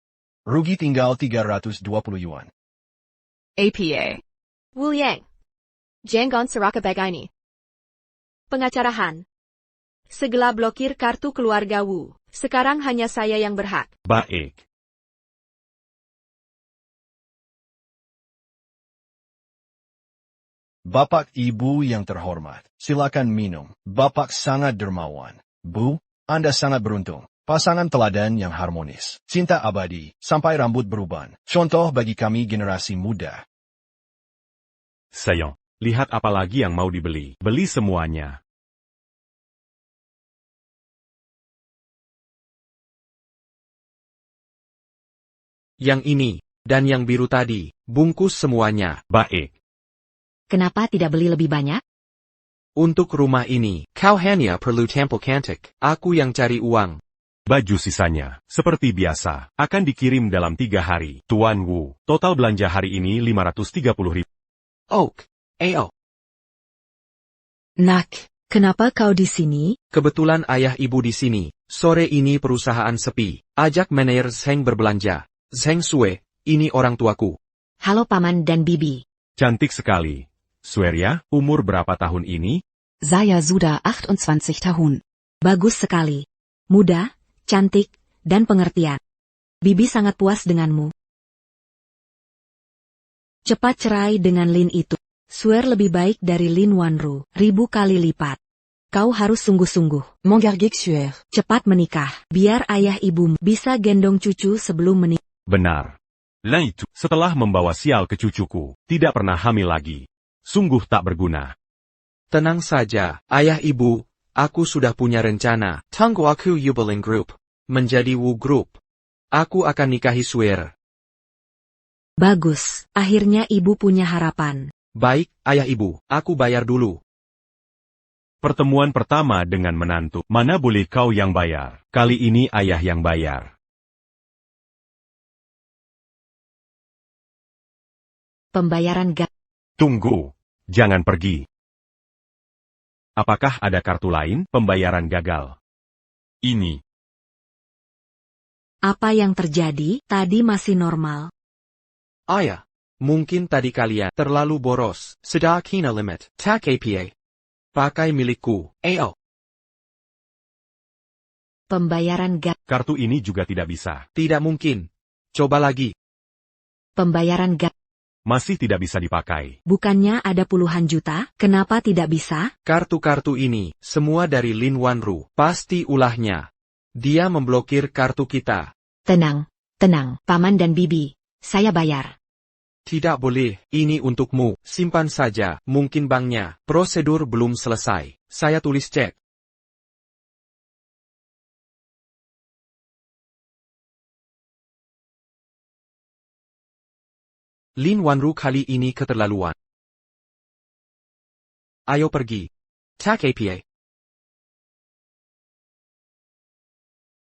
Rugi tinggal 320 yuan. APA. Wu Yang. Jangan seraka begini. Pengacarahan. Segera blokir kartu keluarga Wu. Sekarang hanya saya yang berhak. Baik. Bapak Ibu yang terhormat, silakan minum. Bapak sangat dermawan. Bu, Anda sangat beruntung. Pasangan teladan yang harmonis. Cinta abadi, sampai rambut beruban. Contoh bagi kami generasi muda. Sayang, lihat apa lagi yang mau dibeli. Beli semuanya. Yang ini, dan yang biru tadi, bungkus semuanya. Baik. Kenapa tidak beli lebih banyak? Untuk rumah ini, kau hanya perlu tampil cantik. Aku yang cari uang. Baju sisanya, seperti biasa, akan dikirim dalam 3 hari. Tuan Wu, total belanja hari ini 530.000. Oak, Ao. Nak, kenapa kau di sini? Kebetulan ayah ibu di sini. Sore ini perusahaan sepi. Ajak manajer Zheng berbelanja. Zheng Sue, ini orang tuaku. Halo Paman dan Bibi. Cantik sekali. Sueria, umur berapa tahun ini? Saya sudah 28 tahun. Bagus sekali. Muda, cantik, dan pengertian. Bibi sangat puas denganmu. Cepat cerai dengan Lin itu. Swear lebih baik dari Lin Wanru, 1000 kali lipat. Kau harus sungguh-sungguh. M'engarguer Suer. Cepat menikah, biar ayah ibumu bisa gendong cucu sebelum menikah. Benar. Lin itu, setelah membawa sial ke cucuku, tidak pernah hamil lagi. Sungguh tak berguna. Tenang saja, ayah ibu, aku sudah punya rencana. Tunggu aku Yubelin Group. Menjadi Wu Group. Aku akan nikahi Swear. Bagus, akhirnya ibu punya harapan. Baik, ayah ibu, aku bayar dulu. Pertemuan pertama dengan menantu, mana boleh kau yang bayar. Kali ini ayah yang bayar. Pembayaran Tunggu, jangan pergi. Apakah ada kartu lain, pembayaran gagal? Ini. Apa yang terjadi, tadi masih normal. Ayah, mungkin tadi kalian terlalu boros. Sudah kena limit. Tak APA. Pakai milikku, Ao. Pembayaran Kartu ini juga tidak bisa. Tidak mungkin. Coba lagi. Pembayaran Masih tidak bisa dipakai. Bukannya ada puluhan juta, kenapa tidak bisa? Kartu-kartu ini, semua dari Lin Wanru. Pasti ulahnya. Dia memblokir kartu kita. Tenang, tenang, Paman dan Bibi. Saya bayar. Tidak boleh, ini untukmu, simpan saja, mungkin banknya. Prosedur belum selesai, saya tulis cek. Lin Wanru kali ini keterlaluan. Ayo pergi. Tak apa.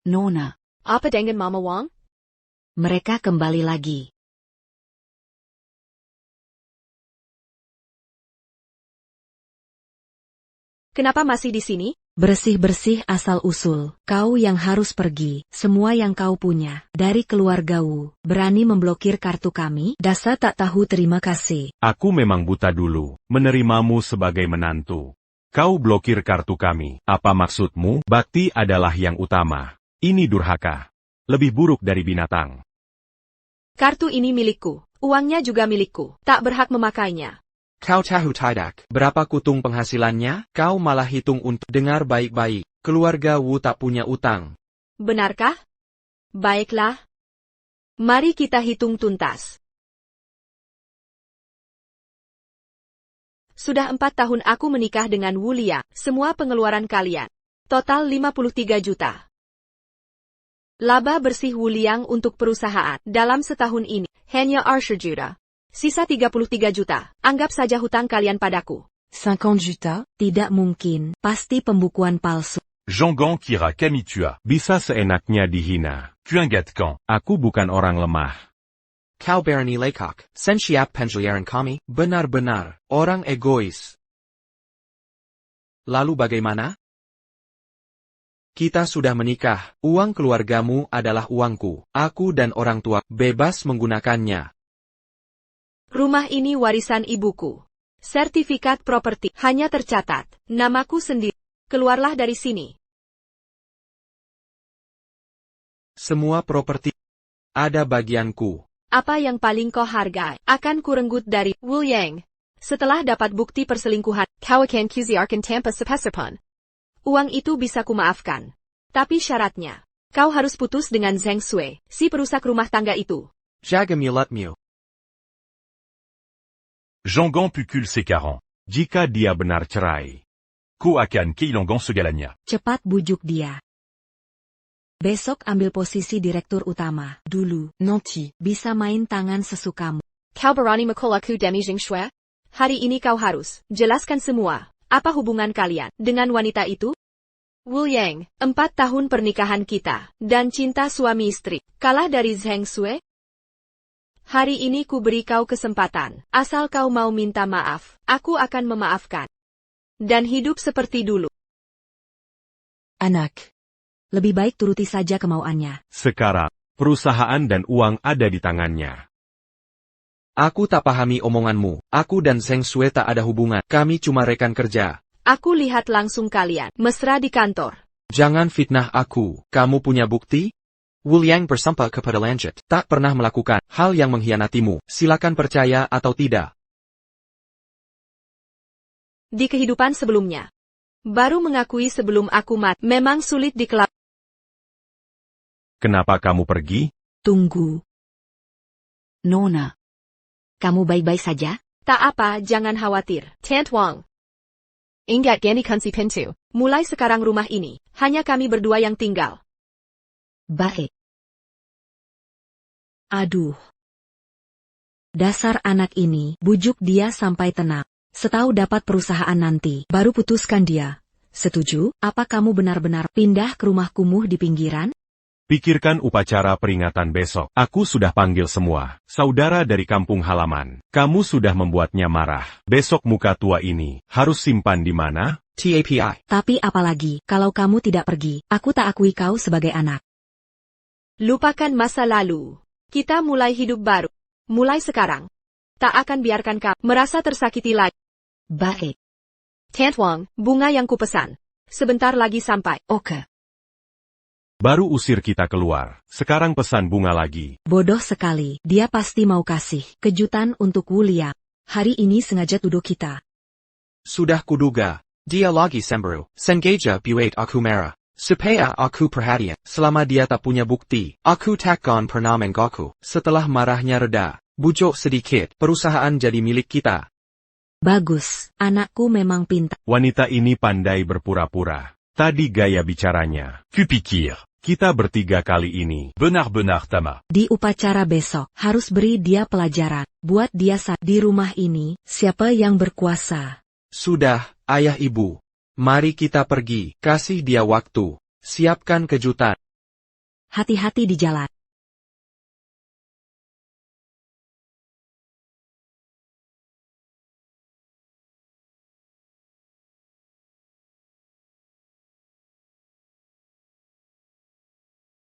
Nona. Apa dengan Mama Wang? Mereka kembali lagi. Kenapa masih di sini? Bersih-bersih asal-usul, kau yang harus pergi, semua yang kau punya, dari keluarga Wu, berani memblokir kartu kami, dasar tak tahu terima kasih. Aku memang buta dulu, menerimamu sebagai menantu. Kau blokir kartu kami, apa maksudmu? Bakti adalah yang utama. Ini durhaka. Lebih buruk dari binatang. Kartu ini milikku, uangnya juga milikku, tak berhak memakainya. Kau tahu tidak, berapa kutung penghasilannya? Kau malah hitung untuk dengar baik-baik, keluarga Wu tak punya utang. Benarkah? Baiklah. Mari kita hitung tuntas. Sudah 4 tahun aku menikah dengan Wu Liang, semua pengeluaran kalian. Total 53 juta. Laba bersih Wu Liang untuk perusahaan, dalam setahun ini, hanya 20 juta. Sisa 33 juta, anggap saja hutang kalian padaku. 50 juta? Tidak mungkin, pasti pembukuan palsu. Zhonggang kira kami tua. Bisa seenaknya dihina. Kuangatkan, aku bukan orang lemah. Kau berani lekak, sen siap penjelaran kami, benar-benar, orang egois. Lalu bagaimana? Kita sudah menikah, uang keluargamu adalah uangku, aku dan orang tua bebas menggunakannya. Rumah ini warisan ibuku. Sertifikat properti hanya tercatat namaku sendiri. Keluarlah dari sini. Semua properti ada bagianku. Apa yang paling kau hargai akan kurenggut dari Wu Yang. Setelah dapat bukti perselingkuhan, kau akan kuziarkan tanpa sepeserpun. Uang itu bisa kumaafkan. Tapi syaratnya, kau harus putus dengan Zheng Sui, si perusak rumah tangga itu. Jaga mulutmu. Zhonggang pukul sekarang. Jika dia benar cerai, ku akan kehilangan segalanya. Cepat bujuk dia. Besok ambil posisi direktur utama. Dulu, Nanti. bisa main tangan sesukamu. Kau berani mengkolaku demi Zheng Shui? Hari ini kau harus jelaskan semua. Apa hubungan kalian dengan wanita itu? Wu Yang, 4 tahun pernikahan kita, dan cinta suami istri, kalah dari Zheng Sui? Hari ini ku beri kau kesempatan, asal kau mau minta maaf, aku akan memaafkan. Dan hidup seperti dulu. Anak. Lebih baik turuti saja kemauannya. Sekarang, perusahaan dan uang ada di tangannya. Aku tak pahami omonganmu, aku dan Zheng Sui tak ada hubungan, kami cuma rekan kerja. Aku lihat langsung kalian, mesra di kantor. Jangan fitnah aku, kamu punya bukti? Wu Liang bersumpah kepada Lanjut, tak pernah melakukan hal yang mengkhianatimu, silakan percaya atau tidak. Di kehidupan sebelumnya. Baru mengakui sebelum aku mati, memang sulit dikelak. Kenapa kamu pergi? Tunggu. Nona. Kamu baik-baik saja? Tak apa, jangan khawatir. Tant Wang. Ingat gani kunci pintu. Mulai sekarang rumah ini, hanya kami berdua yang tinggal. Baik. Aduh. Dasar anak ini, bujuk dia sampai tenang. Setahu dapat perusahaan nanti, baru putuskan dia. Setuju? Apa kamu benar-benar pindah ke rumah kumuh di pinggiran? Pikirkan upacara peringatan besok. Aku sudah panggil semua saudara dari kampung halaman. Kamu sudah membuatnya marah. Besok muka tua ini harus simpan di mana? TAPI. Tapi apalagi, kalau kamu tidak pergi, aku tak akui kau sebagai anak. Lupakan masa lalu. Kita mulai hidup baru. Mulai sekarang. Tak akan biarkan kau merasa tersakiti lagi. Baik. Tant Wang, bunga yang kupesan. Sebentar lagi sampai. Oke. Baru usir kita keluar. Sekarang pesan bunga lagi. Bodoh sekali, dia pasti mau kasih kejutan untuk Wu Liang. Hari ini sengaja tuduh kita. Sudah kuduga. Dia lagi cemburu. Sengaja buat aku marah. Supaya aku perhatian. Selama dia tak punya bukti, aku takkan pernah mengganggu. Setelah marahnya reda, Bucok sedikit, perusahaan jadi milik kita. Bagus, anakku memang pintar. Wanita ini pandai berpura-pura. Tadi gaya bicaranya. Kupikir, kita bertiga kali ini benar-benar tamat. Di upacara besok, harus beri dia pelajaran. Buat dia di rumah ini, siapa yang berkuasa? Sudah, ayah ibu. Mari kita pergi, kasih dia waktu. Siapkan kejutan. Hati-hati di jalan.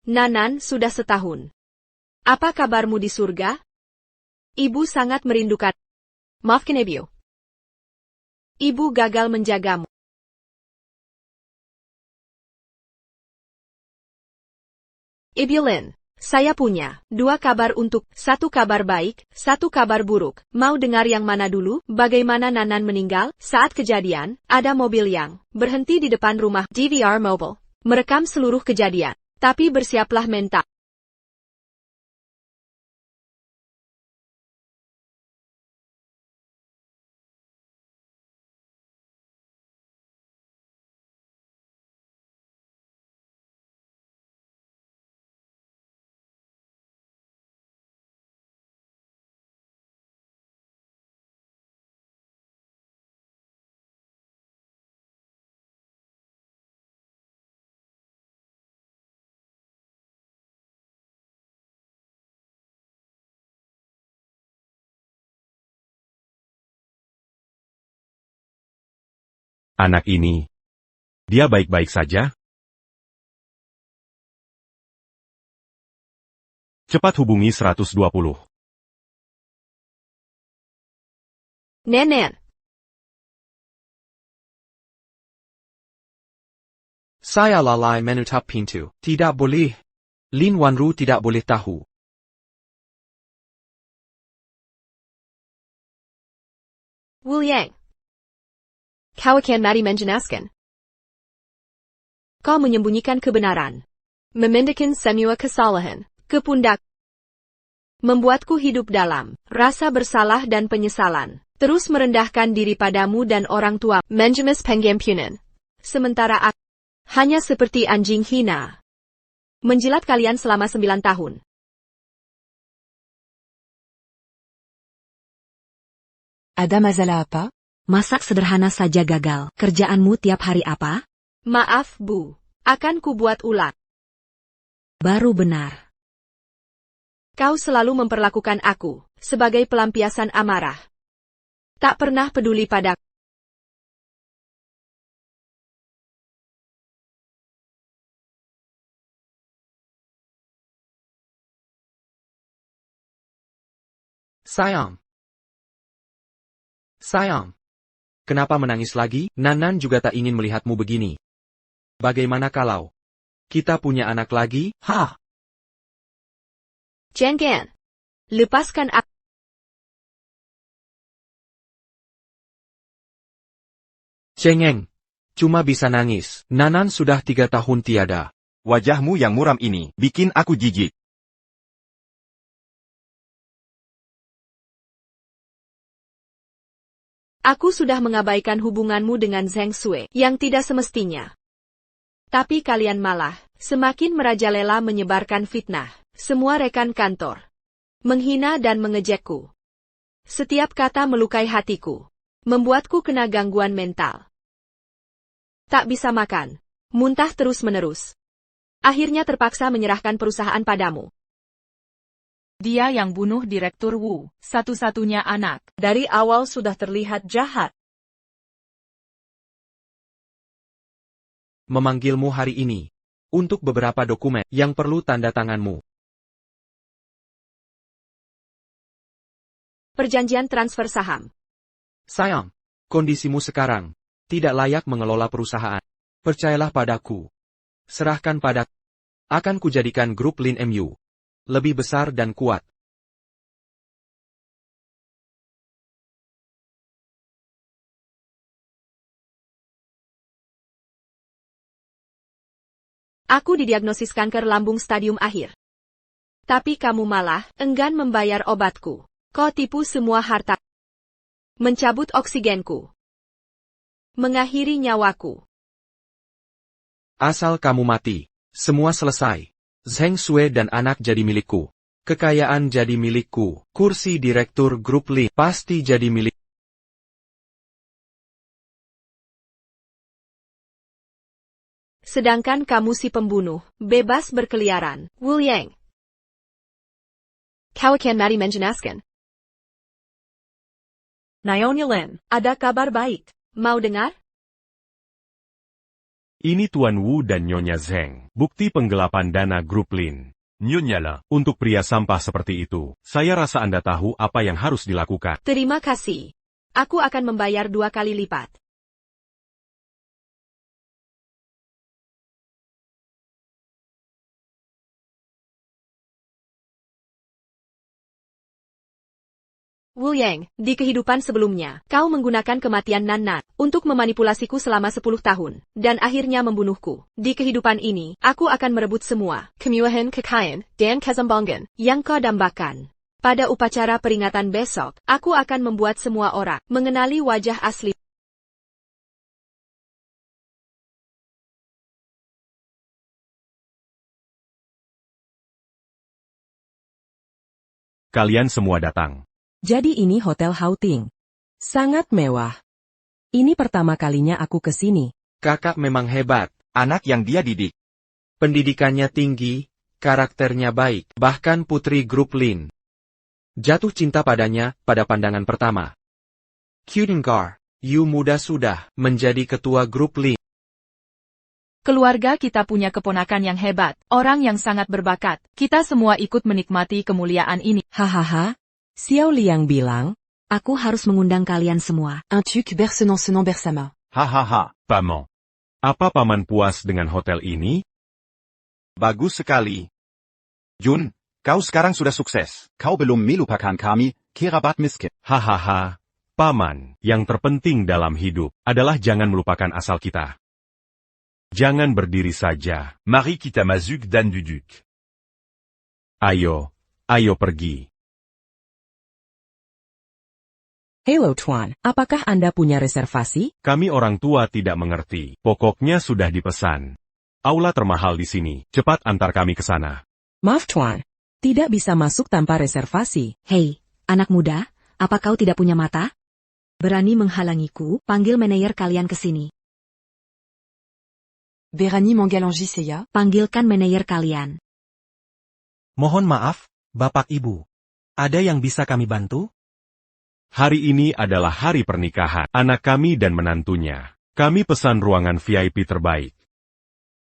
Nanan sudah setahun. Apa kabarmu di surga? Ibu sangat merindukan. Maafkan Ibu. Ibu gagal menjagamu. Ibu Lin, saya punya 2 kabar untuk, 1 kabar baik, 1 kabar buruk. Mau dengar yang mana dulu? Bagaimana Nanan meninggal? Saat kejadian, ada mobil yang berhenti di depan rumah. DVR Mobile merekam seluruh kejadian. Tapi bersiaplah mental. Anak ini, dia baik-baik saja? Cepat hubungi 120. Nenek. Saya lalai menutup pintu. Tidak boleh. Lin Wanru tidak boleh tahu. Wu Yang. Kau akan mati menjenaskan. Kau menyembunyikan kebenaran. Memindahkan semua kesalahan ke pundak. Membuatku hidup dalam rasa bersalah dan penyesalan. Terus merendahkan diri padamu dan orang tua. Menjemas penggempunan. Sementara aku hanya seperti anjing hina. Menjilat kalian selama 9 tahun. Ada masalah apa? Masak sederhana saja gagal. Kerjaanmu tiap hari apa? Maaf, Bu. Akan kubuat ulang. Baru benar. Kau selalu memperlakukan aku sebagai pelampiasan amarah. Tak pernah peduli padaku. Sayang. Sayang. Kenapa menangis lagi? Nanan juga tak ingin melihatmu begini. Bagaimana kalau kita punya anak lagi? Hah? Jangan. Lepaskan aku. Cengeng. Cuma bisa nangis. Nanan sudah 3 tahun tiada. Wajahmu yang muram ini bikin aku jijik. Aku sudah mengabaikan hubunganmu dengan Zheng Sui yang tidak semestinya. Tapi kalian malah semakin merajalela menyebarkan fitnah. Semua rekan kantor menghina dan mengejekku. Setiap kata melukai hatiku, membuatku kena gangguan mental. Tak bisa makan, muntah terus-menerus. Akhirnya terpaksa menyerahkan perusahaan padamu. Dia yang bunuh Direktur Wu, satu-satunya anak. Dari awal sudah terlihat jahat. Memanggilmu hari ini untuk beberapa dokumen yang perlu tanda tanganmu. Perjanjian transfer saham. Sayang, kondisimu sekarang tidak layak mengelola perusahaan. Percayalah padaku. Serahkan padaku. Akan kujadikan grup Lin MU lebih besar dan kuat. Aku didiagnosis kanker lambung stadium akhir. Tapi kamu malah enggan membayar obatku. Kau tipu semua harta. Mencabut oksigenku. Mengakhiri nyawaku. Asal kamu mati, semua selesai. Zheng Shui dan anak jadi milikku. Kekayaan jadi milikku. Kursi direktur grup Lin pasti jadi milik. Sedangkan kamu si pembunuh, bebas berkeliaran. Wu Yang. Kau akan mati menjenaskan. Nyonya Lin, ada kabar baik. Mau dengar? Ini Tuan Wu dan Nyonya Zheng, bukti penggelapan dana grup Lin. Nyonya Le, untuk pria sampah seperti itu, saya rasa Anda tahu apa yang harus dilakukan. Terima kasih. Aku akan membayar 2 kali lipat. Wu Yang, di kehidupan sebelumnya, kau menggunakan kematian Nan Nan untuk memanipulasiku selama 10 tahun, dan akhirnya membunuhku. Di kehidupan ini, aku akan merebut semua kemewahan kekayaan dan kesombongan yang kau dambakan. Pada upacara peringatan besok, aku akan membuat semua orang mengenali wajah asli. Kalian semua datang. Jadi ini Hotel Hauting. Sangat mewah. Ini pertama kalinya aku ke sini. Kakak memang hebat. Anak yang dia didik. Pendidikannya tinggi, karakternya baik, bahkan putri grup Lin jatuh cinta padanya pada pandangan pertama. Kudingkar, you muda sudah menjadi ketua grup Lin. Keluarga kita punya keponakan yang hebat, orang yang sangat berbakat. Kita semua ikut menikmati kemuliaan ini. Hahaha. Xiao Liang bilang, Aku harus mengundang kalian semua. Un tuc bersenant bersama. Hahaha, Paman. Apa Paman puas dengan hotel ini? Bagus sekali. Jun, kau sekarang sudah sukses. Kau belum melupakan kami, kerabat miskin. Hahaha, Paman, yang terpenting dalam hidup adalah jangan melupakan asal kita. Jangan berdiri saja. Mari kita masuk dan duduk. Ayo pergi. Hello Tuan, apakah Anda punya reservasi? Kami orang tua tidak mengerti. Pokoknya sudah dipesan. Aula termahal di sini. Cepat antar kami ke sana. Maaf Tuan, tidak bisa masuk tanpa reservasi. Hei, anak muda, apa kau tidak punya mata? Berani menghalangiku, panggil manajer kalian ke sini. Berani Mangalangi Seya. Panggilkan manajer kalian. Mohon maaf, Bapak Ibu. Ada yang bisa kami bantu? Hari ini adalah hari pernikahan anak kami dan menantunya. Kami pesan ruangan VIP terbaik.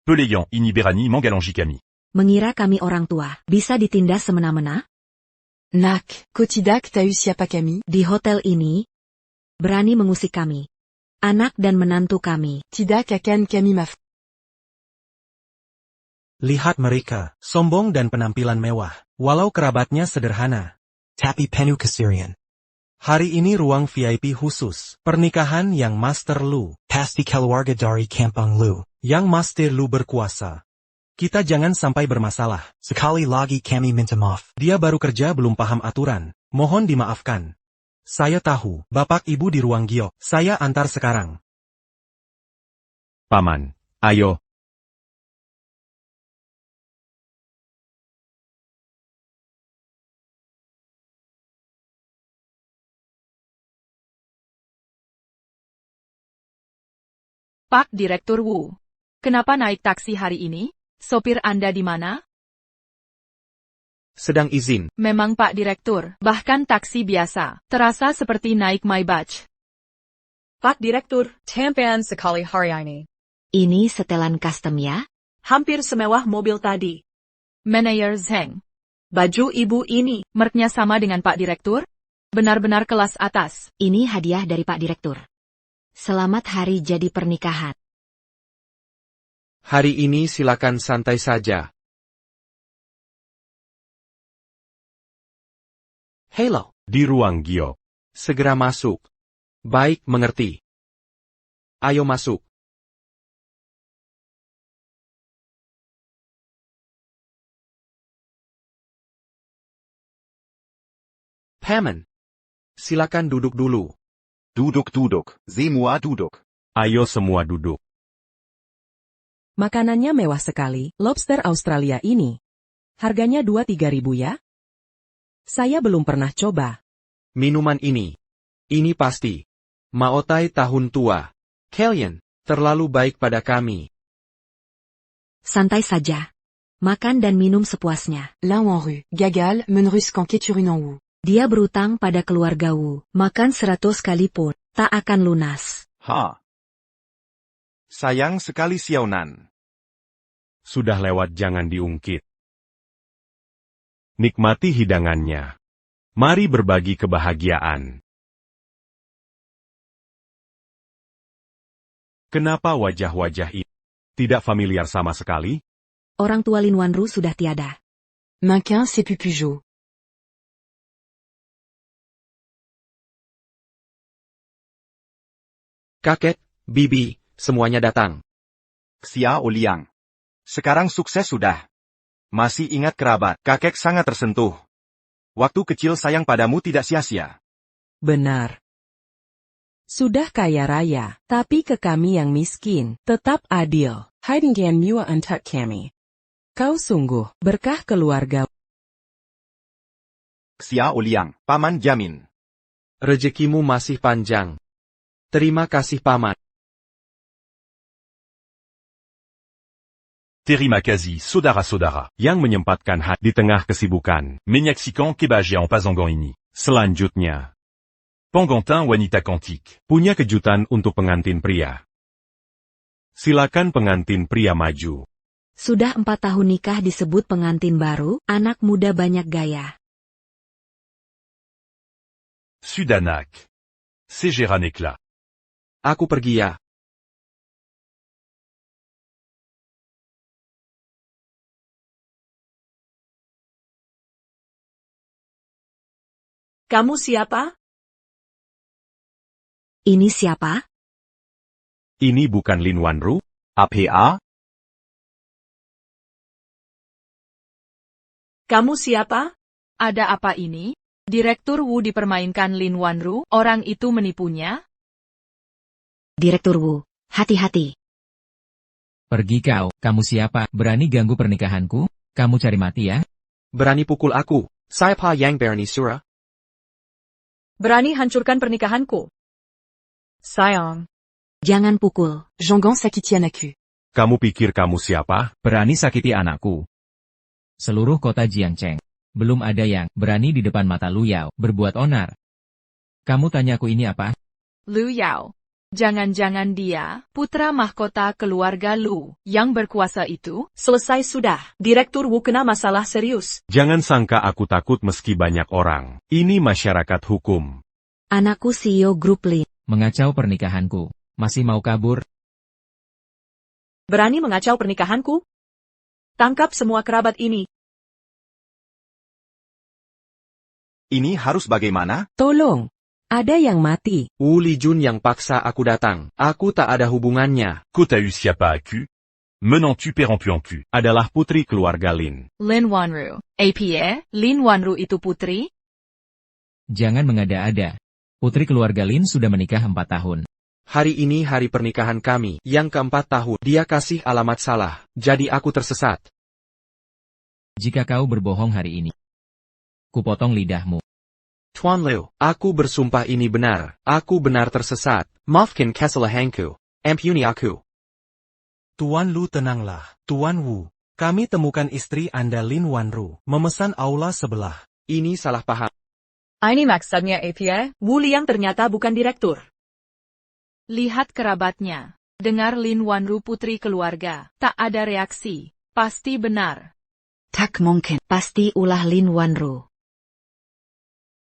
Peléant, ini Berani Mangalangi kami. Mengira kami orang tua, bisa ditindas semena-mena? Nak, kotidak tahu siapa kami? Di hotel ini, berani mengusik kami. Anak dan menantu kami. Tidak akan kami maaf. Lihat mereka, sombong dan penampilan mewah, walau kerabatnya sederhana. Tapi penuh kesirian. Hari ini ruang VIP khusus, pernikahan yang Master Lu. Pasti keluarga dari Kampung Lu. Yang Master Lu berkuasa. Kita jangan sampai bermasalah. Sekali lagi kami minta maaf. Dia baru kerja belum paham aturan. Mohon dimaafkan. Saya tahu, Bapak Ibu di ruang giok. Saya antar sekarang. Paman, ayo. Pak Direktur Wu. Kenapa naik taksi hari ini? Sopir Anda di mana? Sedang izin. Memang Pak Direktur, bahkan taksi biasa, terasa seperti naik Maybach. Pak Direktur, tampan sekali hari ini. Ini setelan custom ya? Hampir semewah mobil tadi. Manajer Zheng. Baju ibu ini. Merknya sama dengan Pak Direktur? Benar-benar kelas atas. Ini hadiah dari Pak Direktur. Selamat hari jadi pernikahan. Hari ini silakan santai saja. Hello. Di ruang giok. Segera masuk. Baik, mengerti. Ayo masuk. Paman. Silakan duduk dulu. Duduk. Semua duduk. Ayo semua duduk. Makanannya mewah sekali, lobster Australia ini. Harganya 2-3 ribu ya? Saya belum pernah coba. Minuman ini. Ini pasti. Maotai tahun tua. Kalian, terlalu baik pada kami. Santai saja. Makan dan minum sepuasnya. L'un en rue, Gagal, Menruscan Keturunan Wu. Dia berutang pada keluarga Wu. Makan 100 kali pun, tak akan lunas. Ha. Sayang sekali Xiaonan. Sudah lewat jangan diungkit. Nikmati hidangannya. Mari berbagi kebahagiaan. Kenapa wajah-wajah ini tidak familiar sama sekali? Orang tua Lin Wanru sudah tiada. Manquin c'est Pupujou. Kakek, bibi, semuanya datang. Xiao Liang. Sekarang sukses sudah. Masih ingat kerabat, kakek sangat tersentuh. Waktu kecil sayang padamu tidak sia-sia. Benar. Sudah kaya raya, tapi ke kami yang miskin, tetap adil. Heidingen Mua Untuk Kami. Kau sungguh berkah keluarga. Xiao Liang, paman jamin. Rezekimu masih panjang. Terima kasih paman. Terima kasih, saudara-saudara. Yang menyempatkan hati di tengah kesibukan. Menyaksikan kebahagiaan Pazangong ini. Selanjutnya, Pangantin wanita cantique. punya kejutan untuk pengantin pria. Silakan pengantin pria maju. Sudah 4 tahun nikah disebut pengantin baru, anak muda banyak gaya. Sudanak. Segeran éclat. Aku pergi ya. Kamu siapa? Ini siapa? Ini bukan Lin Wanru? APA? Kamu siapa? Ada apa ini? Direktur Wu dipermainkan Lin Wanru, orang itu menipunya? Direktur Wu, hati-hati. Pergi kau, kamu siapa? Berani ganggu pernikahanku? Kamu cari mati ya? Berani pukul aku. Siapa yang berani surah? Berani hancurkan pernikahanku. Sayang. Jangan pukul. Jongan Sakitianaku. Kamu pikir kamu siapa? Berani sakiti anakku. Seluruh kota Jiangcheng. Belum ada yang berani di depan mata Lu Yao berbuat onar. Kamu tanyaku ini apa? Lu Yao. Jangan-jangan dia, putra mahkota keluarga Lu, yang berkuasa itu? Selesai sudah. Direktur Wu kena masalah serius. Jangan sangka aku takut meski banyak orang. Ini masyarakat hukum. Anakku CEO Grup Lin. Mengacau pernikahanku. Masih mau kabur? Berani mengacau pernikahanku? Tangkap semua kerabat ini. Ini harus bagaimana? Tolong. Ada yang mati. Wu Lijun yang paksa aku datang. Aku tak ada hubungannya. Kota siapa aku? Menantu perempuanku. Adalah putri keluarga Lin. Lin Wanru. APA, Lin Wanru itu putri? Jangan mengada-ada. Putri keluarga Lin sudah menikah 4 tahun. Hari ini hari pernikahan kami, yang ke-4 tahun. Dia kasih alamat salah, jadi aku tersesat. Jika kau berbohong hari ini, kupotong lidahmu. Tuan Liu, aku bersumpah ini benar. Aku benar tersesat. Maafkan kesalahanku. Ampuni aku. Tuan Lu tenanglah, Tuan Wu. Kami temukan istri Anda Lin Wanru, memesan aula sebelah. Ini salah paham. Ini maksudnya APA, Wu Liang ternyata bukan direktur. Lihat kerabatnya. Dengar Lin Wanru putri keluarga. Tak ada reaksi. Pasti benar. Tak mungkin. Pasti ulah Lin Wanru.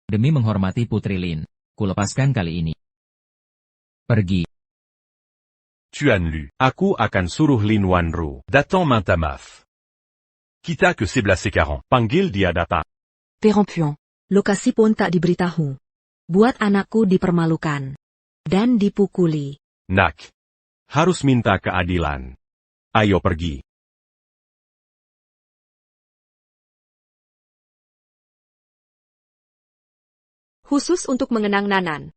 Demi menghormati Putri Lin, kulepaskan kali ini. Pergi. Tuan Lu. Aku akan suruh Lin Wanru. Datant main ta maf. Kita que c'est blasé 40. Panggil dia datang. Perempuan. Lokasi pun tak diberitahu. Buat anakku dipermalukan. Dan dipukuli. Nak. Harus minta keadilan. Ayo pergi. khusus untuk mengenang Nanan.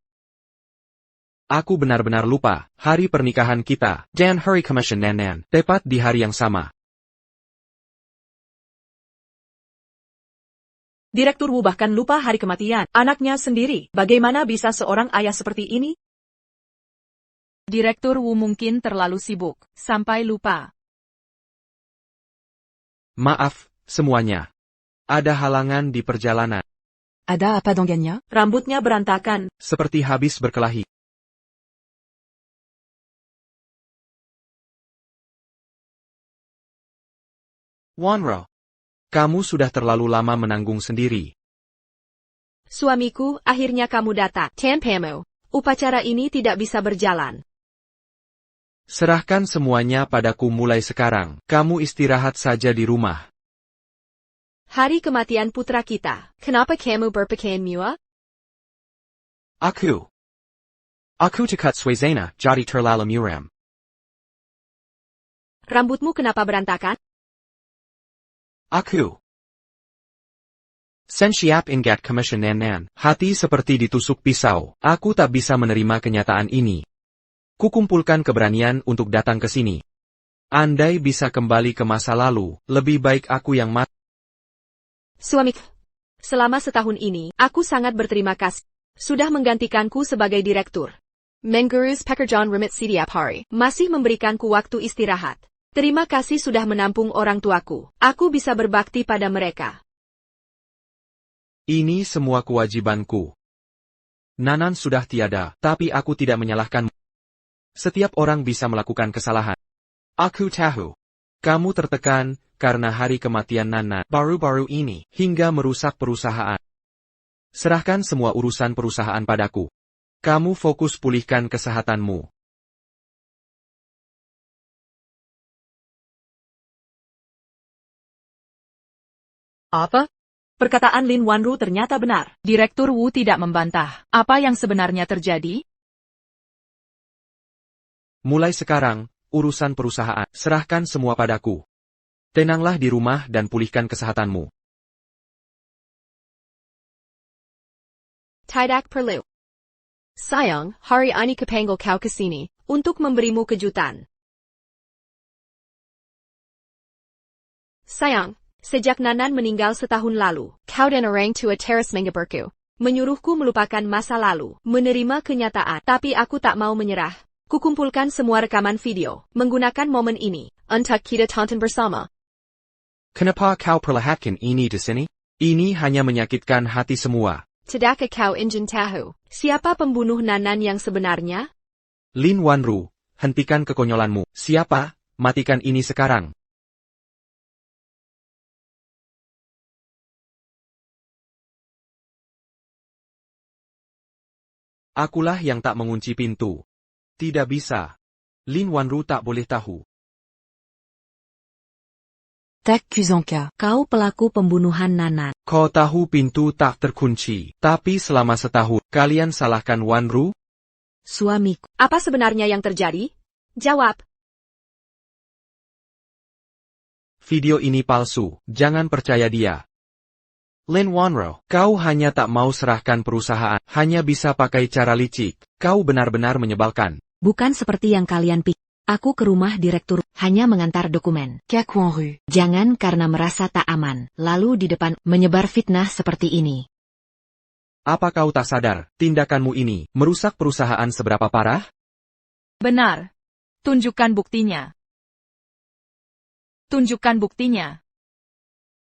Aku benar-benar lupa, hari pernikahan kita, dan hari kematian Nanan, tepat di hari yang sama. Direktur Wu bahkan lupa hari kematian anaknya sendiri. Bagaimana bisa seorang ayah seperti ini? Direktur Wu mungkin terlalu sibuk, sampai lupa. Maaf, semuanya. Ada halangan di perjalanan. Ada apa dengannya? Rambutnya berantakan. Seperti habis berkelahi. Wanro, kamu sudah terlalu lama menanggung sendiri. Suamiku, akhirnya kamu datang. Tanpamu, upacara ini tidak bisa berjalan. Serahkan semuanya padaku mulai sekarang. Kamu istirahat saja di rumah. Hari kematian putra kita. Kenapa kamu berpakaian mewah? Aku takut suasana jadi terlalu muram. Rambutmu kenapa berantakan? Aku siap ingat kematian Nanan. Hati seperti ditusuk pisau. Aku tak bisa menerima kenyataan ini. Kukumpulkan keberanian untuk datang ke sini. Andai bisa kembali ke masa lalu, lebih baik aku yang mati. Suamiku, selama setahun ini, aku sangat berterima kasih. Sudah menggantikanku sebagai direktur. Mengurus pekerjaan remit setiap hari. Masih memberikanku waktu istirahat. Terima kasih sudah menampung orang tuaku. Aku bisa berbakti pada mereka. Ini semua kewajibanku. Nanan sudah tiada, tapi aku tidak menyalahkanmu. Setiap orang bisa melakukan kesalahan. Aku tahu. Kamu tertekan karena hari kematian Nanan baru-baru ini hingga merusak perusahaan. Serahkan semua urusan perusahaan padaku. Kamu fokus pulihkan kesehatanmu. Apa? Perkataan Lin Wanru ternyata benar. Direktur Wu tidak membantah. Apa yang sebenarnya terjadi? Mulai sekarang, urusan perusahaan, serahkan semua padaku. Tenanglah di rumah dan pulihkan kesehatanmu. Tidak perlu. Sayang, hari ini kepanggil kau ke sini untuk memberimu kejutan. Sayang, sejak Nanan meninggal setahun lalu, kau dan orang tua teras mengabarku, menyuruhku melupakan masa lalu, menerima kenyataan, tapi aku tak mau menyerah. Kukumpulkan semua rekaman video, menggunakan momen ini, untuk kita tonton bersama. Kenapa kau perlihatkan ini di sini? Ini hanya menyakitkan hati semua. Tidakkah kau ingin tahu, siapa pembunuh Nanan yang sebenarnya? Lin Wanru, hentikan kekonyolanmu. Siapa? Matikan ini sekarang. Akulah yang tak mengunci pintu. Tidak bisa. Lin Wanru tak boleh tahu. Tak Kuzonka. Kau pelaku pembunuhan Nanan. Kau tahu pintu tak terkunci, tapi selama setahun, kalian salahkan Wanru? Suamiku. Apa sebenarnya yang terjadi? Jawab. Video ini palsu, jangan percaya dia. Lin Wanru, kau hanya tak mau serahkan perusahaan, hanya bisa pakai cara licik. Kau benar-benar menyebalkan. Bukan seperti yang kalian pikir. Aku ke rumah direktur, hanya mengantar dokumen. Kakwanru. Jangan karena merasa tak aman, lalu di depan, menyebar fitnah seperti ini. Apa kau tak sadar, tindakanmu ini, merusak perusahaan seberapa parah? Benar. Tunjukkan buktinya. Tunjukkan buktinya.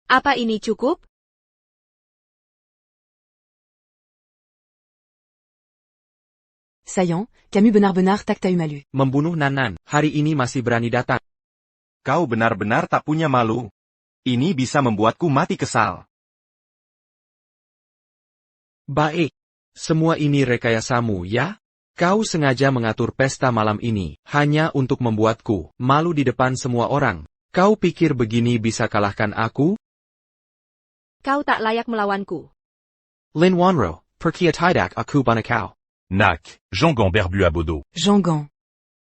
Apa ini cukup? Saillant, Camus benar-benar tak tahu malu. Membunuh Nanan, hari ini masih berani datang. Kau benar-benar tak punya malu. Ini bisa membuatku mati kesal. Baik. Semua ini rekayasamu, ya? Kau sengaja mengatur pesta malam ini, hanya untuk membuatku malu di depan semua orang. Kau pikir begini bisa kalahkan aku? Kau tak layak melawanku. Lin Wanru, perkia tidak aku banakau. Nak, Jean-Gon berbu à bodo. Jean-Gon.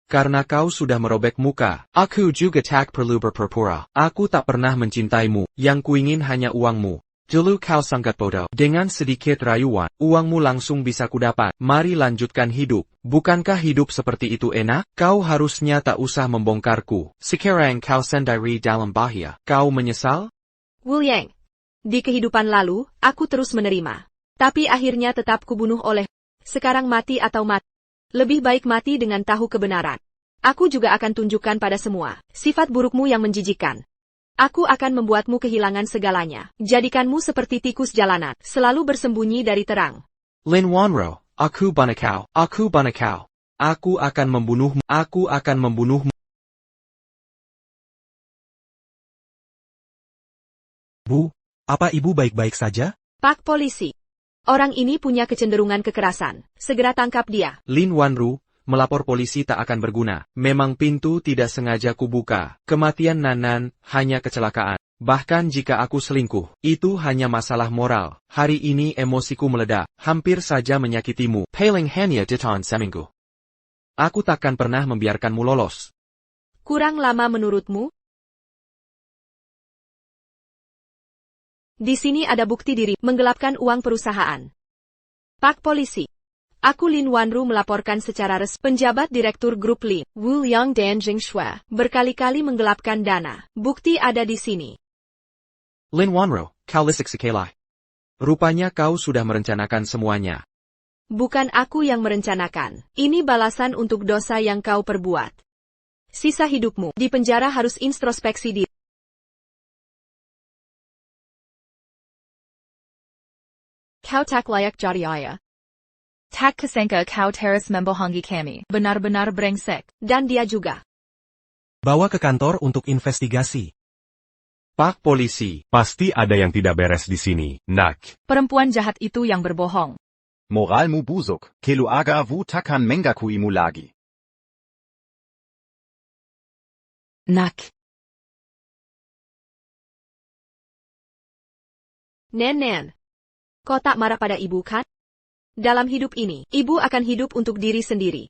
Karena kau sudah merobek muka, aku juga tak perlu berpura-pura. Aku tak pernah mencintaimu, yang kuingin hanya uangmu. Dulu kau sangat bodoh. Dengan sedikit rayuan, uangmu langsung bisa kudapat. Mari lanjutkan hidup. Bukankah hidup seperti itu enak? Kau harusnya tak usah membongkarku. Sekarang kau sendiri dalam bahaya. Kau menyesal? Wu Yang. Di kehidupan lalu, aku terus menerima. Tapi akhirnya tetap kubunuh oleh. Sekarang mati atau mati. Lebih baik mati dengan tahu kebenaran. Aku juga akan tunjukkan pada semua sifat burukmu yang menjijikkan. Aku akan membuatmu kehilangan segalanya. Jadikanmu seperti tikus jalanan, selalu bersembunyi dari terang. Lin Wanro, aku banakau. Aku banakau. Aku akan membunuhmu. Aku akan membunuhmu. Bu, apa ibu baik-baik saja? Pak polisi. Orang ini punya kecenderungan kekerasan. Segera tangkap dia. Lin Wanru, melapor polisi tak akan berguna. Memang pintu tidak sengaja kubuka. Kematian Nanan hanya kecelakaan. Bahkan jika aku selingkuh, itu hanya masalah moral. Hari ini emosiku meledak. Hampir saja menyakitimu. Paling hanya diton seminggu. Aku takkan pernah membiarkanmu lolos. Kurang lama menurutmu? Di sini ada bukti diri menggelapkan uang perusahaan. Pak polisi. Aku Lin Wanru melaporkan secara resmi penjabat direktur grup Lin, Wu Yang dan Jing Shue, berkali-kali menggelapkan dana. Bukti ada di sini. Lin Wanro, kau lisik sekali. Rupanya kau sudah merencanakan semuanya. Bukan aku yang merencanakan. Ini balasan untuk dosa yang kau perbuat. Sisa hidupmu di penjara harus introspeksi diri. Kau tak layak jadi ayah. Tak kesangka kau teras membohongi kami. Benar-benar brengsek. Dan dia juga. Bawa ke kantor untuk investigasi. Pak polisi. Pasti ada yang tidak beres di sini, nak. Perempuan jahat itu yang berbohong. Moralmu busuk, keluarga wu takan mengaku imu lagi. Nak. Nen. Kau tak marah pada ibu kan? Dalam hidup ini, ibu akan hidup untuk diri sendiri.